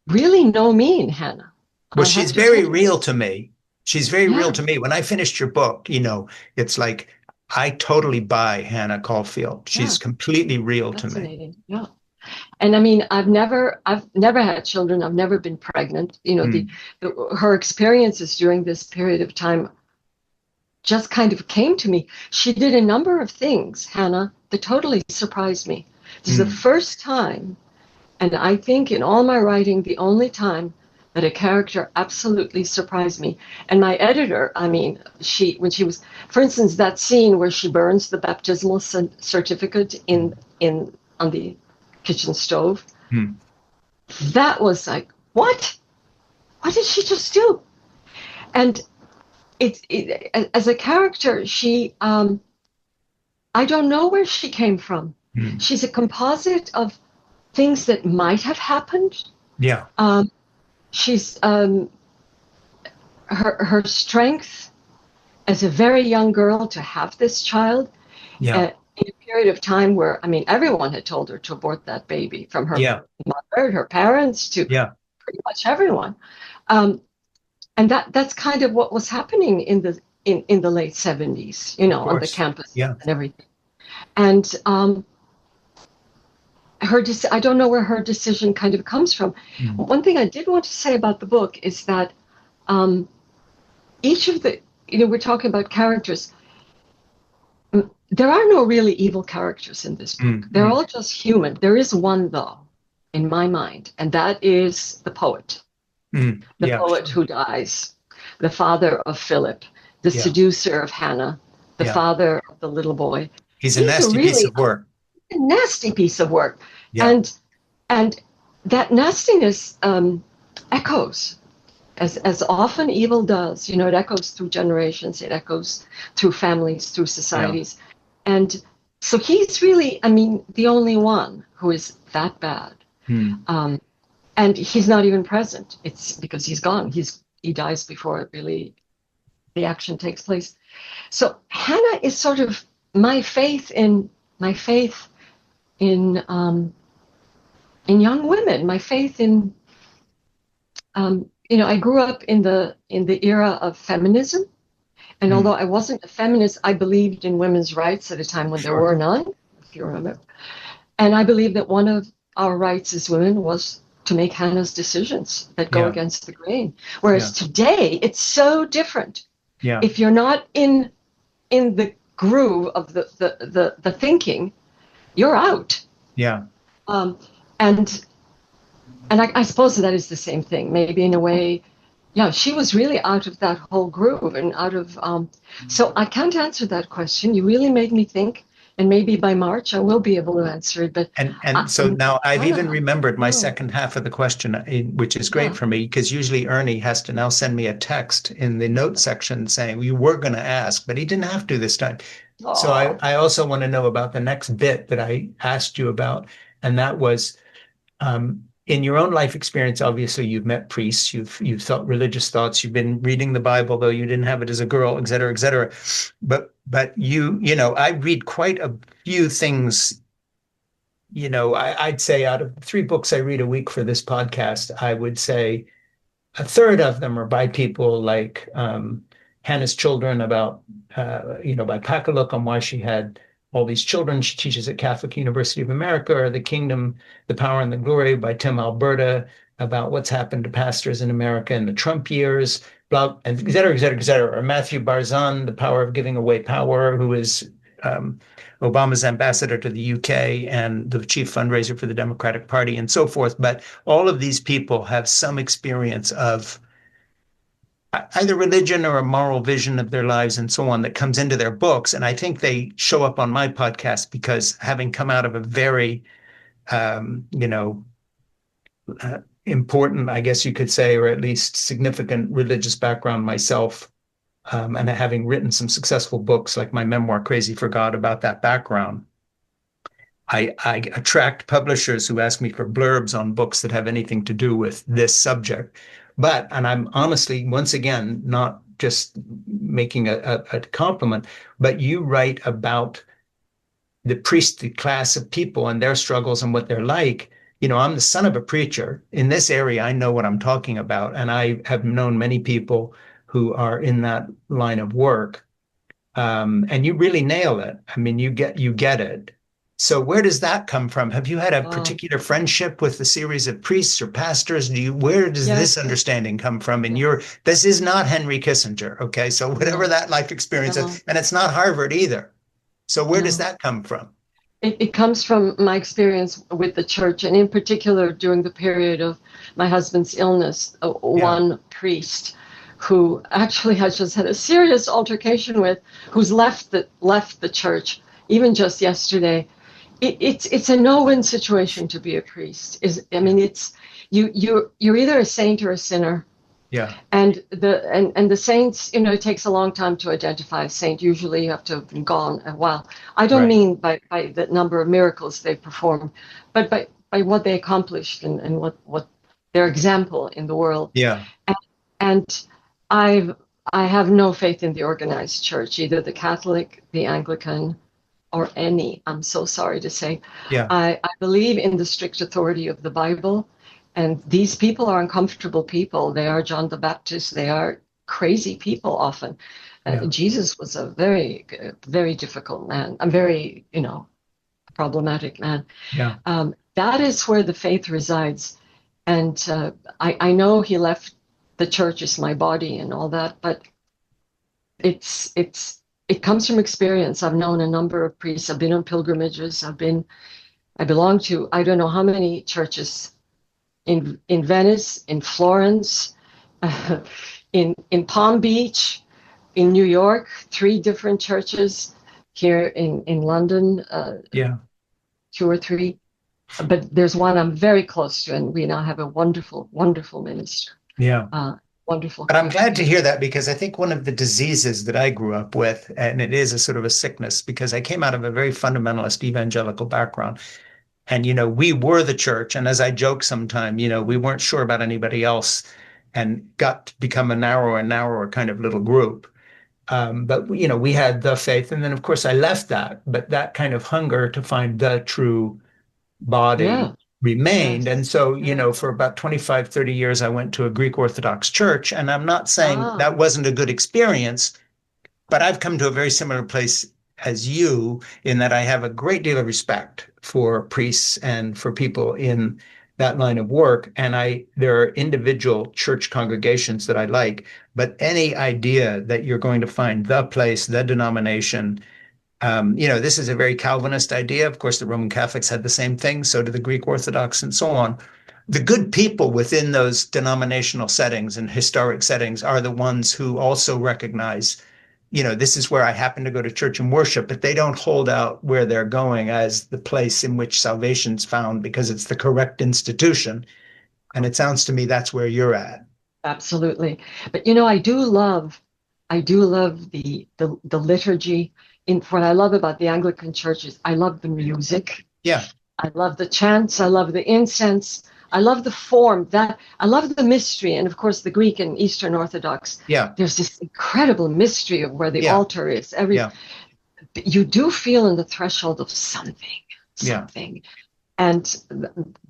really no me in Hannah. Well, she's very real to me. She's very real to me. When I finished your book, it's like, I totally buy Hannah Caulfield. She's completely real to me. Yeah. And I mean, I've never had children. I've never been pregnant. Her experiences during this period of time just kind of came to me. She did a number of things, Hannah, that totally surprised me. This is the first time, and I think in all my writing, the only time that a character absolutely surprised me. And my editor, when she was, for instance, that scene where she burns the baptismal certificate on the kitchen stove, that was like, what did she just do? And as a character, she, I don't know where she came from. She's a composite of things that might have happened. Yeah. She's her strength as a very young girl to have this child in a period of time where, everyone had told her to abort that baby, from her mother, her parents, to pretty much everyone. And that's kind of what was happening in the late 70s, on the campus and everything. And I don't know where her decision kind of comes from. One thing I did want to say about the book is that each of the, we're talking about characters. There are no really evil characters in this book. They're all just human. There is one, though, in my mind, and that is the poet. The poet who dies, the father of Philip, the seducer of Hannah, the father of the little boy. He's a nasty piece of work. A nasty piece of work. And that nastiness echoes, as often evil does. It echoes through generations, it echoes through families, through societies. And so he's really, the only one who is that bad. And he's not even present. It's because he's gone. He dies before really the action takes place. So Hannah is sort of my faith in young women, my faith in, I grew up in the era of feminism. And although I wasn't a feminist, I believed in women's rights at a time when there were none, if you remember. And I believe that one of our rights as women was to make Hannah's decisions that go against the grain. Whereas today, it's so different. If you're not in the groove of the thinking, you're out. And I suppose that is the same thing. Maybe in a way, yeah, she was really out of that whole groove and out of. So I can't answer that question. You really made me think, and maybe by March I will be able to answer it. But And so now I've even Hannah, remembered my no, second half of the question, which is great yeah, for me because usually Ernie has to now send me a text in the note section saying we were going to ask, but he didn't have to this time. So oh, I also want to know about the next bit that I asked you about, and that was in your own life experience. Obviously, you've met priests, you've thought religious thoughts, you've been reading the Bible, though you didn't have it as a girl, et cetera, et cetera. But you know, I read quite a few things. You know, I'd say out of 3 books I read a week for this podcast, I would say a third of them are by people like Hannah's Children about, by Pakaluk on why she had all these children. She teaches at Catholic University of America, or The Kingdom, The Power and the Glory by Tim Alberta about what's happened to pastors in America in the Trump years, blah, and et cetera, et cetera, et cetera. Or Matthew Barzan, The Power of Giving Away Power, who is Obama's ambassador to the UK and the chief fundraiser for the Democratic Party and so forth. But all of these people have some experience of either religion or a moral vision of their lives and so on that comes into their books. And I think they show up on my podcast because having come out of a very, um, you know, important, I guess you could say, or at least significant religious background myself, and having written some successful books like my memoir, Crazy for God, about that background. I attract publishers who ask me for blurbs on books that have anything to do with this subject. And I'm honestly, once again, not just making a compliment, but you write about the priestly class of people and their struggles and what they're like. You know, I'm the son of a preacher. In this area, I know what I'm talking about. And I have known many people who are in that line of work. And you really nail it. I mean, you get it. So where does that come from? Have you had a wow, particular friendship with a series of priests or pastors? Where does this yes, understanding come from in yeah, your, this is not Henry Kissinger, okay? So whatever no, that life experience no, is, and it's not Harvard either. So where does no. that come from? It comes from my experience with the church, and in particular during the period of my husband's illness, Yeah, one priest who actually has just had a serious altercation with, who's left the church even just yesterday. It's a no-win situation to be a priest. I yeah, mean, it's you're either a saint or a sinner. yeah, And the saints, it takes a long time to identify a saint. Usually you have to have been gone a while. I don't right. mean by the number of miracles they performed, but by what they accomplished and what their example in the world. Yeah, And, and I have no faith in the organized church, either the Catholic, the Anglican, or any, I'm so sorry to say. yeah, I believe in the strict authority of the Bible. And these people are uncomfortable people. They are John the Baptist. They are crazy people often. yeah, Jesus was a very, very difficult man, a very, problematic man. yeah, That is where the faith resides. And I know he left the church is my body and all that, but it comes from experience. I've known a number of priests. I've been on pilgrimages. I belong to I don't know how many churches in Venice, in Florence, in Palm Beach, in New York, 3 different churches here in London, yeah, 2 or 3. But there's one I'm very close to, and we now have a wonderful, wonderful minister, yeah. wonderful But I'm glad to congregation. hear that because I think one of the diseases that I grew up with, and it is a sort of a sickness because I came out of a very fundamentalist evangelical background. And, we were the church. And as I joke sometime, we weren't sure about anybody else and got to become a narrower and narrower kind of little group. But, we had the faith. And then, of course, I left that. But that kind of hunger to find the true body Yeah, remained. And yes, so, yeah. for about 25, 30 years, I went to a Greek Orthodox church. And I'm not saying Ah, that wasn't a good experience, but I've come to a very similar place as you in that I have a great deal of respect for priests and for people in that line of work. And there are individual church congregations that I like, but any idea that you're going to find the place, the denomination, this is a very Calvinist idea. Of course, the Roman Catholics had the same thing. So did the Greek Orthodox and so on. the good people within those denominational settings and historic settings are the ones who also recognize, this is where I happen to go to church and worship, but they don't hold out where they're going as the place in which salvation's found because it's the correct institution. And it sounds to me that's where you're at. Absolutely. But I do love the liturgy. What I love about the Anglican Church is I love the music. Yeah. I love the chants. I love the incense. I love the form. I love the mystery, and of course the Greek and Eastern Orthodox. Yeah. There's this incredible mystery of where the altar is. You do feel in the threshold of something. And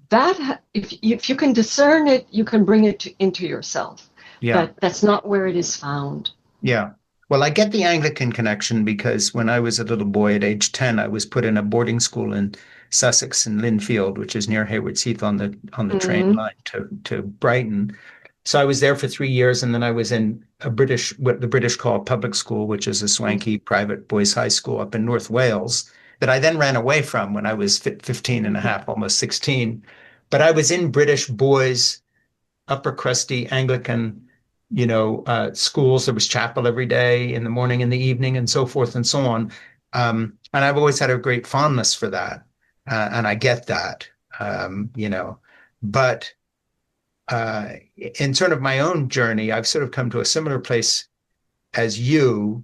that, if you can discern it, you can bring it into yourself. Yeah. But that's not where it is found. Yeah. Well, I get the Anglican connection because when I was a little boy at age 10, I was put in a boarding school in Sussex in Linfield, which is near Haywards Heath on the train line to Brighton. So I was there for 3 years, and then I was in what the British call public school, which is a swanky private boys' high school up in North Wales that I then ran away from when I was 15 and a half, almost 16. But I was in British boys, upper crusty Anglican schools. There was chapel every day in the morning, in the evening, and so forth and so on. And I've always had a great fondness for that. And I get that, but in sort of my own journey, I've sort of come to a similar place as you,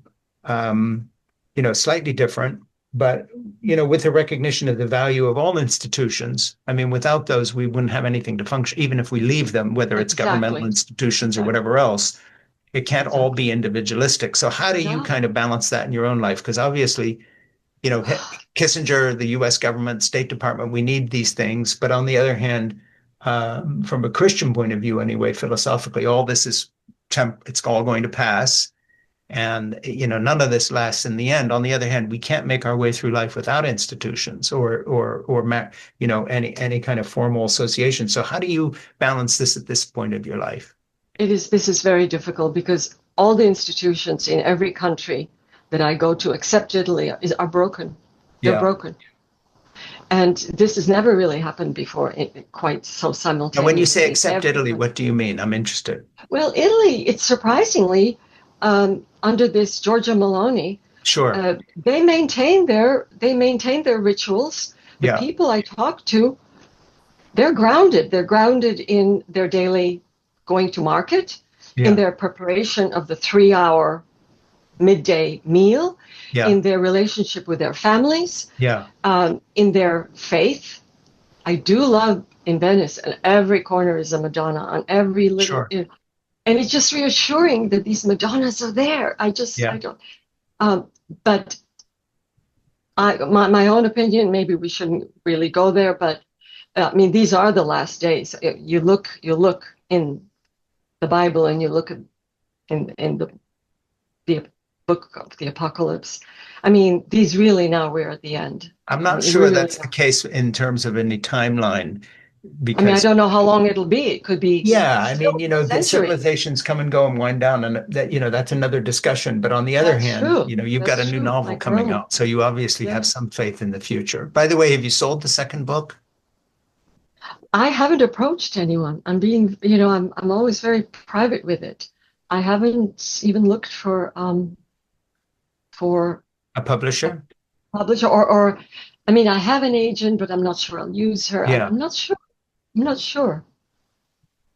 slightly different, but, with the recognition of the value of all institutions. I mean, without those, we wouldn't have anything to function, even if we leave them, whether it's governmental institutions or whatever else. It can't all be individualistic. So how do you kind of balance that in your own life? Because obviously, Kissinger, the US government, State Department, we need these things. But on the other hand, from a Christian point of view, anyway, philosophically, all this is it's all going to pass. And, none of this lasts in the end. On the other hand, we can't make our way through life without institutions or any kind of formal association. So how do you balance this at this point of your life? This is very difficult because all the institutions in every country that I go to, except Italy, are broken. They're broken. And this has never really happened before, quite so simultaneously. Now, when you say except Italy, what do you mean? I'm interested. Well, Italy, it's surprisingly, under this Giorgia Meloni, sure, they maintain their rituals. The people I talk to, they're grounded. They're grounded in their daily going to market, in their preparation of the 3-hour midday meal, in their relationship with their families, in their faith. I do love in Venice, and every corner is a Madonna on every little, and it's just reassuring that these Madonnas are there. I don't. But my own opinion, maybe we shouldn't really go there. But I mean, these are the last days. You look in the Bible, and you look in the book of the Apocalypse. I mean, these really now we're at the end. I'm not sure that's the case in terms of any timeline. Because I don't know how long it'll be. It could be. Yeah, I mean, the civilizations come and go and wind down, and that's another discussion. But on the other hand, you've got a new novel coming out, so you obviously have some faith in the future. By the way, have you sold the second book? I haven't approached anyone. I'm being, I'm always very private with it. I haven't even looked for a publisher. Or I mean, I have an agent, but I'm not sure I'll use her. Yeah. I'm not sure.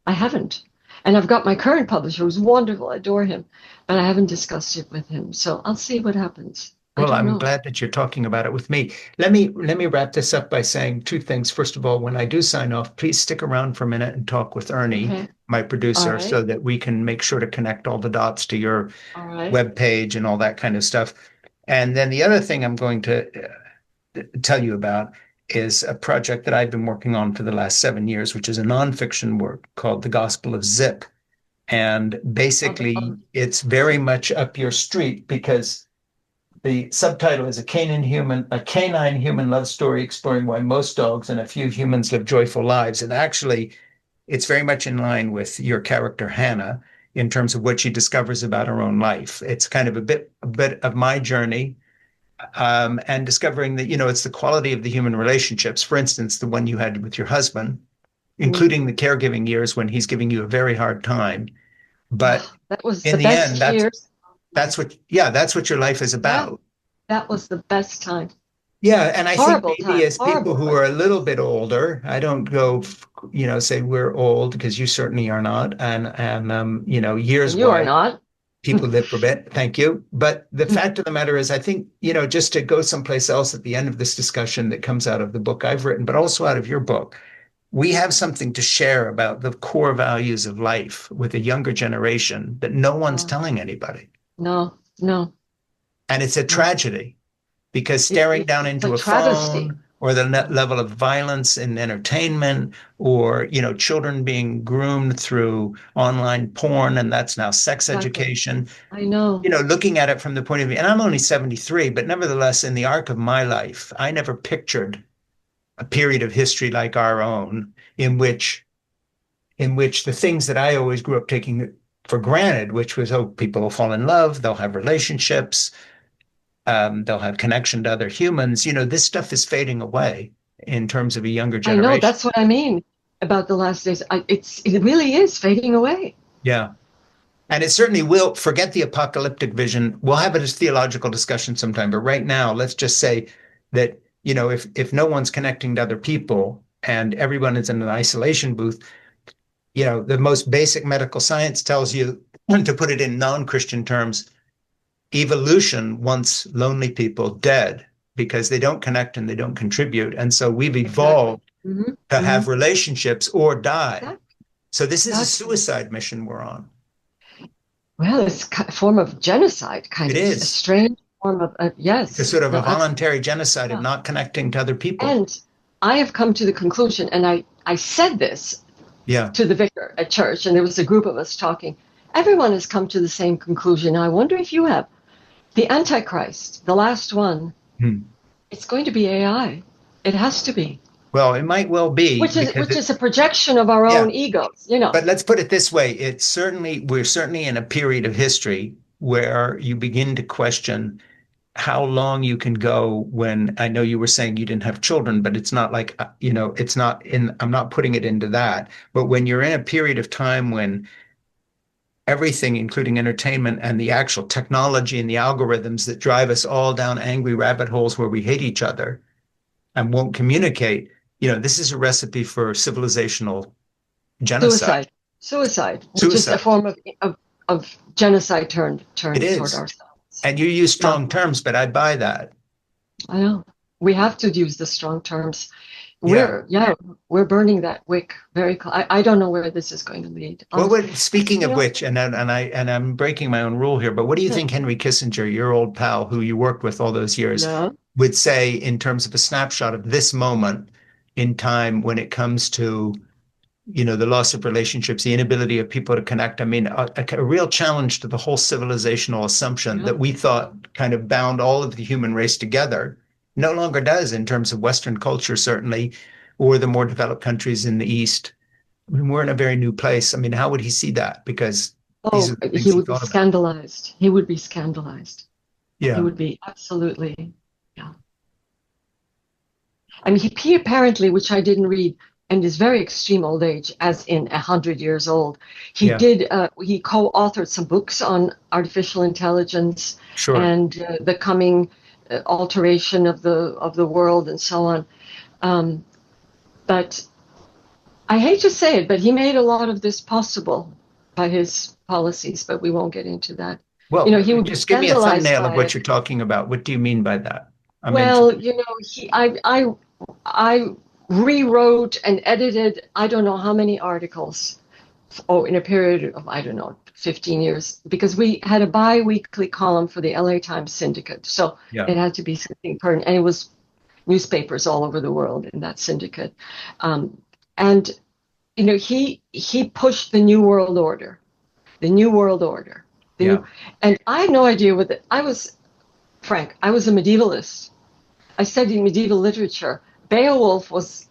I haven't. And I've got my current publisher who's wonderful. I adore him, but I haven't discussed it with him. So I'll see what happens. Well, I'm glad that you're talking about it with me. Let me wrap this up by saying two things. First of all, when I do sign off, please stick around for a minute and talk with Ernie, my producer, so that we can make sure to connect all the dots to your webpage and all that kind of stuff. And then the other thing I'm going to tell you about is a project that I've been working on for the last 7 years, which is a nonfiction work called The Gospel of Zip. And basically, it's very much up your street because the subtitle is a canine human love story exploring why most dogs and a few humans live joyful lives. And actually, it's very much in line with your character, Hannah, in terms of what she discovers about her own life. It's kind of a bit of my journey, and discovering that, it's the quality of the human relationships. For instance, the one you had with your husband, including the caregiving years when he's giving you a very hard time. But that was in the the best end, years. that's what your life is about. That was the best time. Yeah, and I think Horrible maybe time. as people who are a little bit older, I don't go, say we're old because you certainly are not, and years You are wise, not. people live for a bit. Thank you. But the fact of the matter is, I think just to go someplace else at the end of this discussion that comes out of the book I've written, but also out of your book, we have something to share about the core values of life with a younger generation that no one's telling anybody. No. And it's a tragedy. Because staring down into a phone or the level of violence in entertainment or, children being groomed through online porn, and that's now sex education. I know. Looking at it from the point of view, and I'm only 73, but nevertheless, in the arc of my life, I never pictured a period of history like our own in which the things that I always grew up taking for granted, which was, people will fall in love, they'll have relationships, they'll have connection to other humans. This stuff is fading away in terms of a younger generation. I know, that's what I mean about the last days. It really is fading away. Yeah. And it certainly will. Forget the apocalyptic vision. We'll have a theological discussion sometime. But right now, let's just say that, if no one's connecting to other people and everyone is in an isolation booth, the most basic medical science tells you, to put it in non-Christian terms, evolution wants lonely people dead because they don't connect and they don't contribute. And so we've evolved to have relationships or die. Exactly. So this is a suicide mission we're on. Well, it's a form of genocide, kind of. It is. A strange form of, yes. It's sort of a voluntary genocide of not connecting to other people. And I have come to the conclusion, and I said this to the vicar at church, and there was a group of us talking. Everyone has come to the same conclusion. I wonder if you have. The Antichrist, the last one, it's going to be AI. It has to be. Well, it might well be. Which is a projection of our own egos, But let's put it this way. We're certainly in a period of history where you begin to question how long you can go when, I know you were saying you didn't have children, but it's not like, I'm not putting it into that. But when you're in a period of time when everything, including entertainment and the actual technology and the algorithms that drive us all down angry rabbit holes where we hate each other and won't communicate, this is a recipe for civilizational genocide. Suicide, which is a form of genocide turned toward ourselves. And you use strong terms, but I buy that. I know. We have to use the strong terms. We're burning that wick very. I don't know where this is going to lead. Well, speaking of which, and I'm breaking my own rule here, but what do you think Henry Kissinger, your old pal, who you worked with all those years, would say in terms of a snapshot of this moment in time when it comes to, the loss of relationships, the inability of people to connect? I mean, a real challenge to the whole civilizational assumption that we thought kind of bound all of the human race together. No longer does in terms of Western culture, certainly, or the more developed countries in the East. I mean, we're in a very new place. I mean, how would he see that? Because he would be scandalized. He would be scandalized. Yeah. He would be absolutely, I mean, he apparently, which I didn't read, and is very extreme old age, as in 100 years old. He he co-authored some books on artificial intelligence and the coming alteration of the world and so on. But I hate to say it, but he made a lot of this possible by his policies, but we won't get into that. Well, he would just give me a thumbnail of what you're talking about. What do you mean by that? I rewrote and edited, I don't know how many articles, in a period of, 15 years, because we had a bi-weekly column for the LA Times syndicate. So it had to be something pertinent. And it was newspapers all over the world in that syndicate. And he pushed the New World Order. And I had no idea what I was a medievalist. I studied medieval literature. Beowulf was,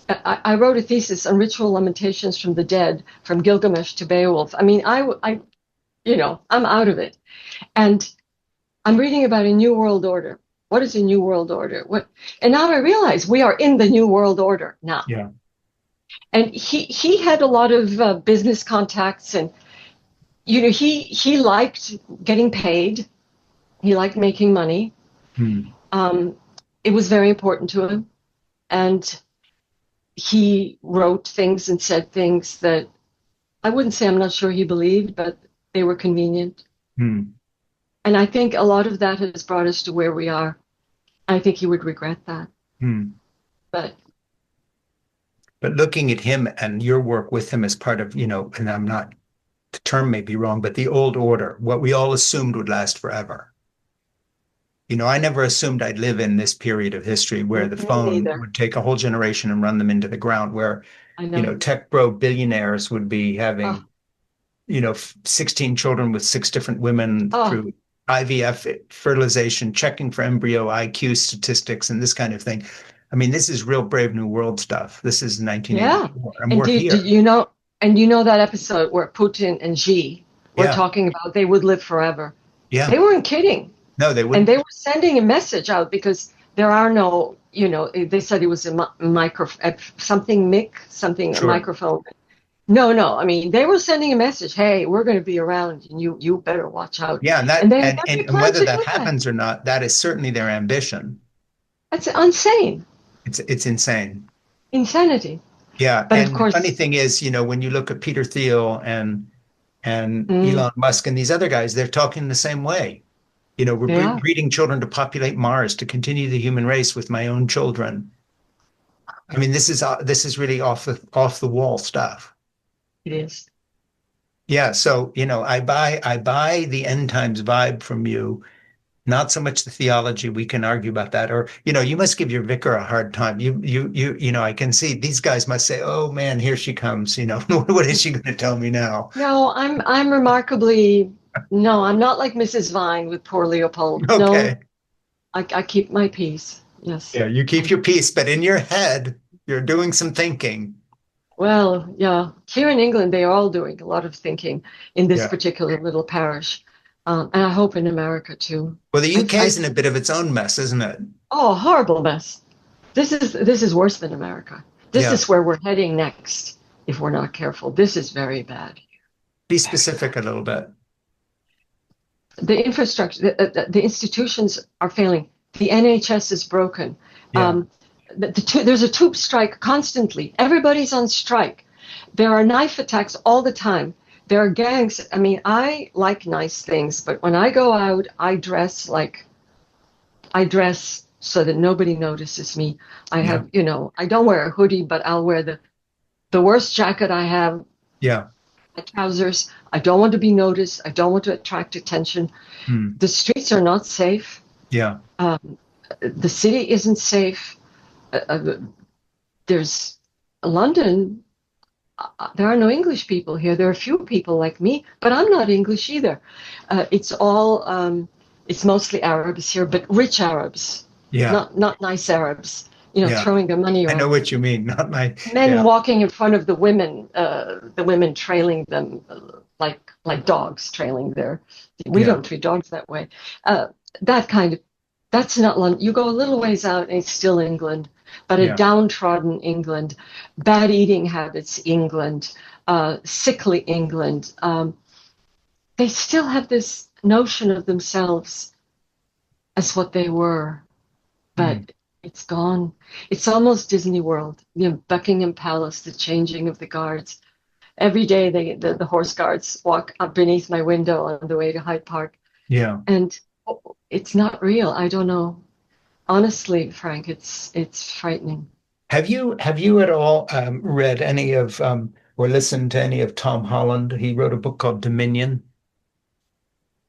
I wrote a thesis on ritual lamentations from the dead, from Gilgamesh to Beowulf. I mean, I'm out of it. And I'm reading about a new world order. What is a new world order? And now I realize we are in the new world order now. Yeah. And he had a lot of business contacts, and he liked getting paid. He liked making money. Hmm. It was very important to him, and he wrote things and said things that I wouldn't say I'm not sure he believed, but they were convenient. Hmm. And I think a lot of that has brought us to where we are. I think he would regret that. Hmm. But But looking at him and your work with him as part of, and I'm not, the term may be wrong, but the old order, what we all assumed would last forever. I never assumed I'd live in this period of history where the me phone neither. would take a whole generation and run them into the ground, where, I know. tech bro billionaires would be Oh, having, 16 children with six different women oh, through IVF, fertilization, checking for embryo IQ statistics, and this kind of thing. I mean, this is real Brave New World stuff. This is yeah. 1984, and And we're do here. you know? And you know that episode where Putin and Xi were Yeah, talking about they would live forever. yeah. They weren't kidding. No, they And wouldn't. they were sending a message out because there are no, they said it was a micro, something mic, something, a Sure. microphone. No, no. I mean, they were sending a message. Hey, we're going to be around, and you better watch out. Yeah, and And that they had and, and every and plan whether to that do that. happens or not, that is certainly their ambition. That's insane, It's insane. insanity. Yeah, But of and the funny course, thing is, when you look at Peter Thiel and mm, Elon Musk and these other guys, they're talking the same way. We're they are. breeding children to populate Mars, to continue the human race with my own children. I mean, this is really off the wall stuff. It is. Yeah, so I buy the end times vibe from you. Not so much the theology. We can argue about that. Or, you must give your vicar a hard time. I can see these guys must say, "Oh man, here she comes." What is she going to tell me now? No, I'm remarkably no, I'm not like Mrs. Vine with poor Leopold. No, Okay. I keep my peace. Yes. Yeah, you keep your peace, but in your head, you're doing some thinking. Well, yeah, here in England, they are all doing a lot of thinking in this Yeah. particular little parish, and I hope in America too. Well, the UK I is in a bit of its own mess, isn't it? oh, horrible mess. This is worse than America. This Yeah. is where we're heading next if we're not careful. This is very bad. Be specific a little bit. The infrastructure, the institutions are failing. The NHS is broken. Yeah. There's a tube strike constantly. Everybody's on strike. There are knife attacks all the time. There are gangs. I mean, I like nice things, but when I go out, I dress so that nobody notices me. I Yeah. have, I don't wear a hoodie, but I'll wear the worst jacket I have, Yeah. my trousers. I don't want to be noticed. I don't want to attract attention. Hmm. The streets are not safe. Yeah. The city isn't safe. There's London. There are no English people here. There are a few people like me, but I'm not English either. It's mostly Arabs here, but rich Arabs, Yeah. not nice Arabs. Yeah. Throwing their money I know around. what you mean. Not my, Men yeah. walking in front of the women trailing them like dogs trailing their. We Yeah. don't treat dogs that way. That kind of. That's not London. You go a little ways out, and it's still England, but a Yeah. downtrodden England, bad eating habits England, sickly England. They still have this notion of themselves as what they were, Hmm. but it's gone. It's almost Disney World, Buckingham Palace, the changing of the guards. Every day the horse guards walk up beneath my window on the way to Hyde Park. Yeah. And it's not real. I don't know. Honestly, Frank, it's frightening. Have you at all read any of or listened to any of Tom Holland? He wrote a book called Dominion.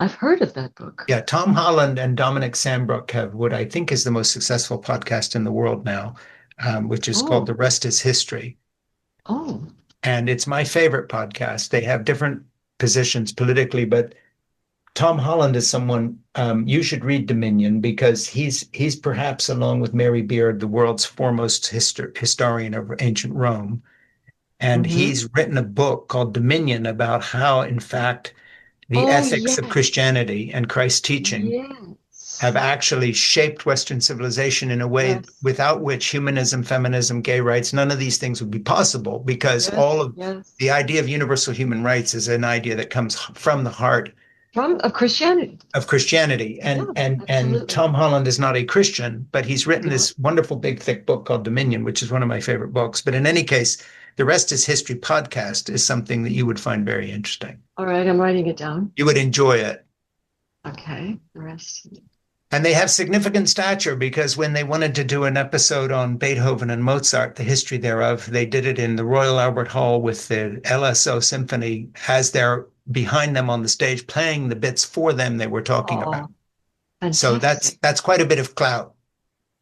I've heard of that book. Yeah, Tom Holland and Dominic Sambrook have what I think is the most successful podcast in the world now, which is called Oh, The Rest is History. oh, And it's my favorite podcast. They have different positions politically, but Tom Holland is someone you should read Dominion because he's perhaps, along with Mary Beard, the world's foremost historian of ancient Rome. And mm-hmm. he's written a book called Dominion about how, in fact, the Oh, ethics of yes, Christianity and Christ's teaching yes. have actually shaped Western civilization in a way without which humanism, feminism, gay rights, none of these things would be possible, because all of the idea of universal human rights is an idea that comes from the heart of Christianity. And Tom Holland is not a Christian, but he's written this wonderful big thick book called Dominion, which is one of my favorite books. But in any case, The Rest is History podcast is something that you would find very interesting. All right, I'm writing it down. You would enjoy it. Okay, The Rest. And they have significant stature, because when they wanted to do an episode on Beethoven and Mozart, the history thereof, they did it in the Royal Albert Hall with the LSO Symphony as they're behind them on the stage, playing the bits for them they were talking about. Fantastic. So that's quite a bit of clout.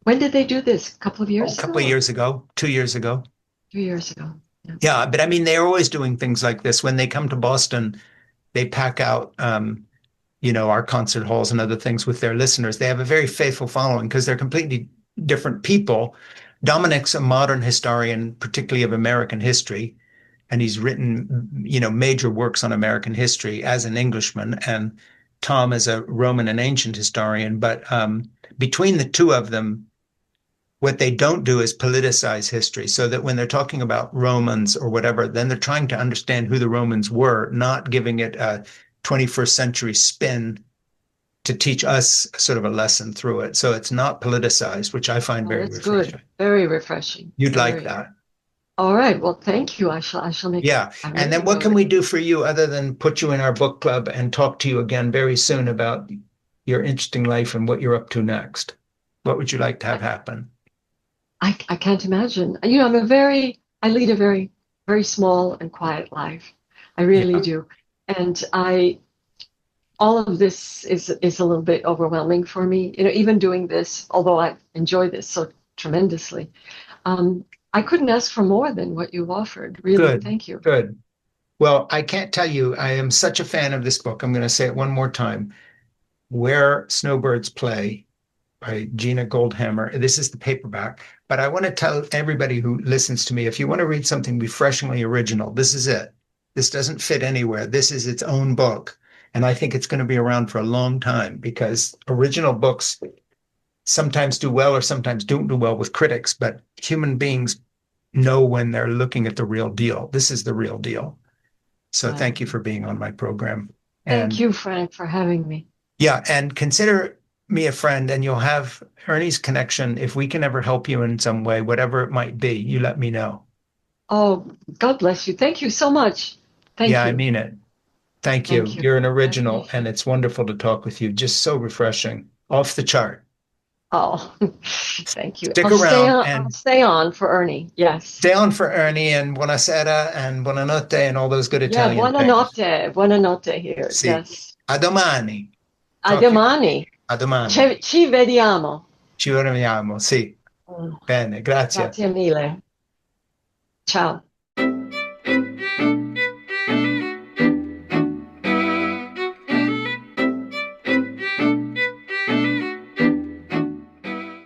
When did they do this? A couple of years ago? A couple of years ago, 2 years ago. 2 years ago. Yeah, but I mean, they're always doing things like this. When they come to Boston, they pack out our concert halls and other things with their listeners. They have a very faithful following because they're completely different people. Dominic's a modern historian, particularly of American history, and he's written, major works on American history as an Englishman. And Tom is a Roman and ancient historian. But between the two of them, what they don't do is politicize history, so that when they're talking about Romans or whatever, then they're trying to understand who the Romans were, not giving it a 21st century spin to teach us sort of a lesson through it. So it's not politicized, which I find very refreshing. Good. Very refreshing. You'd like that. All right. Well, thank you. I shall make it. And then what can we do for you other than put you in our book club and talk to you again very soon about your interesting life and what you're up to next? What would you like to have happen? I can't imagine. I lead a very, very small and quiet life. I really do. And all of this is a little bit overwhelming for me. Even doing this, although I enjoy this so tremendously, I couldn't ask for more than what you've offered. Really, Good. Thank you. Good. Well, I can't tell you, I am such a fan of this book. I'm going to say it one more time. Where Snowbirds Play by Gina Goldhammer. This is the paperback. But I want to tell everybody who listens to me, if you want to read something refreshingly original, this is it. This doesn't fit anywhere. This is its own book. And I think it's going to be around for a long time, because original books sometimes do well or sometimes don't do well with critics, but human beings know when they're looking at the real deal. This is the real deal. So thank you for being on my program. Thank you, Frank, for having me. Yeah, and consider me a friend, and you'll have Ernie's connection. If we can ever help you in some way, whatever it might be, you let me know. Oh, God bless you. Thank you so much. Thank you. Yeah, I mean it. Thank you. You're an original, and it's wonderful to talk with you. Just so refreshing. Off the chart. Oh, thank you. Stick around. I'll stay on for Ernie. Yes. Stay on for Ernie, and buonasera and buonanotte and all those good Italian buonanotte. things. Buonanotte here. Sì. Yes. A domani. A domani. A domani. Ci vediamo. Ci vediamo, sì. Bene, grazie. Grazie mille. Ciao.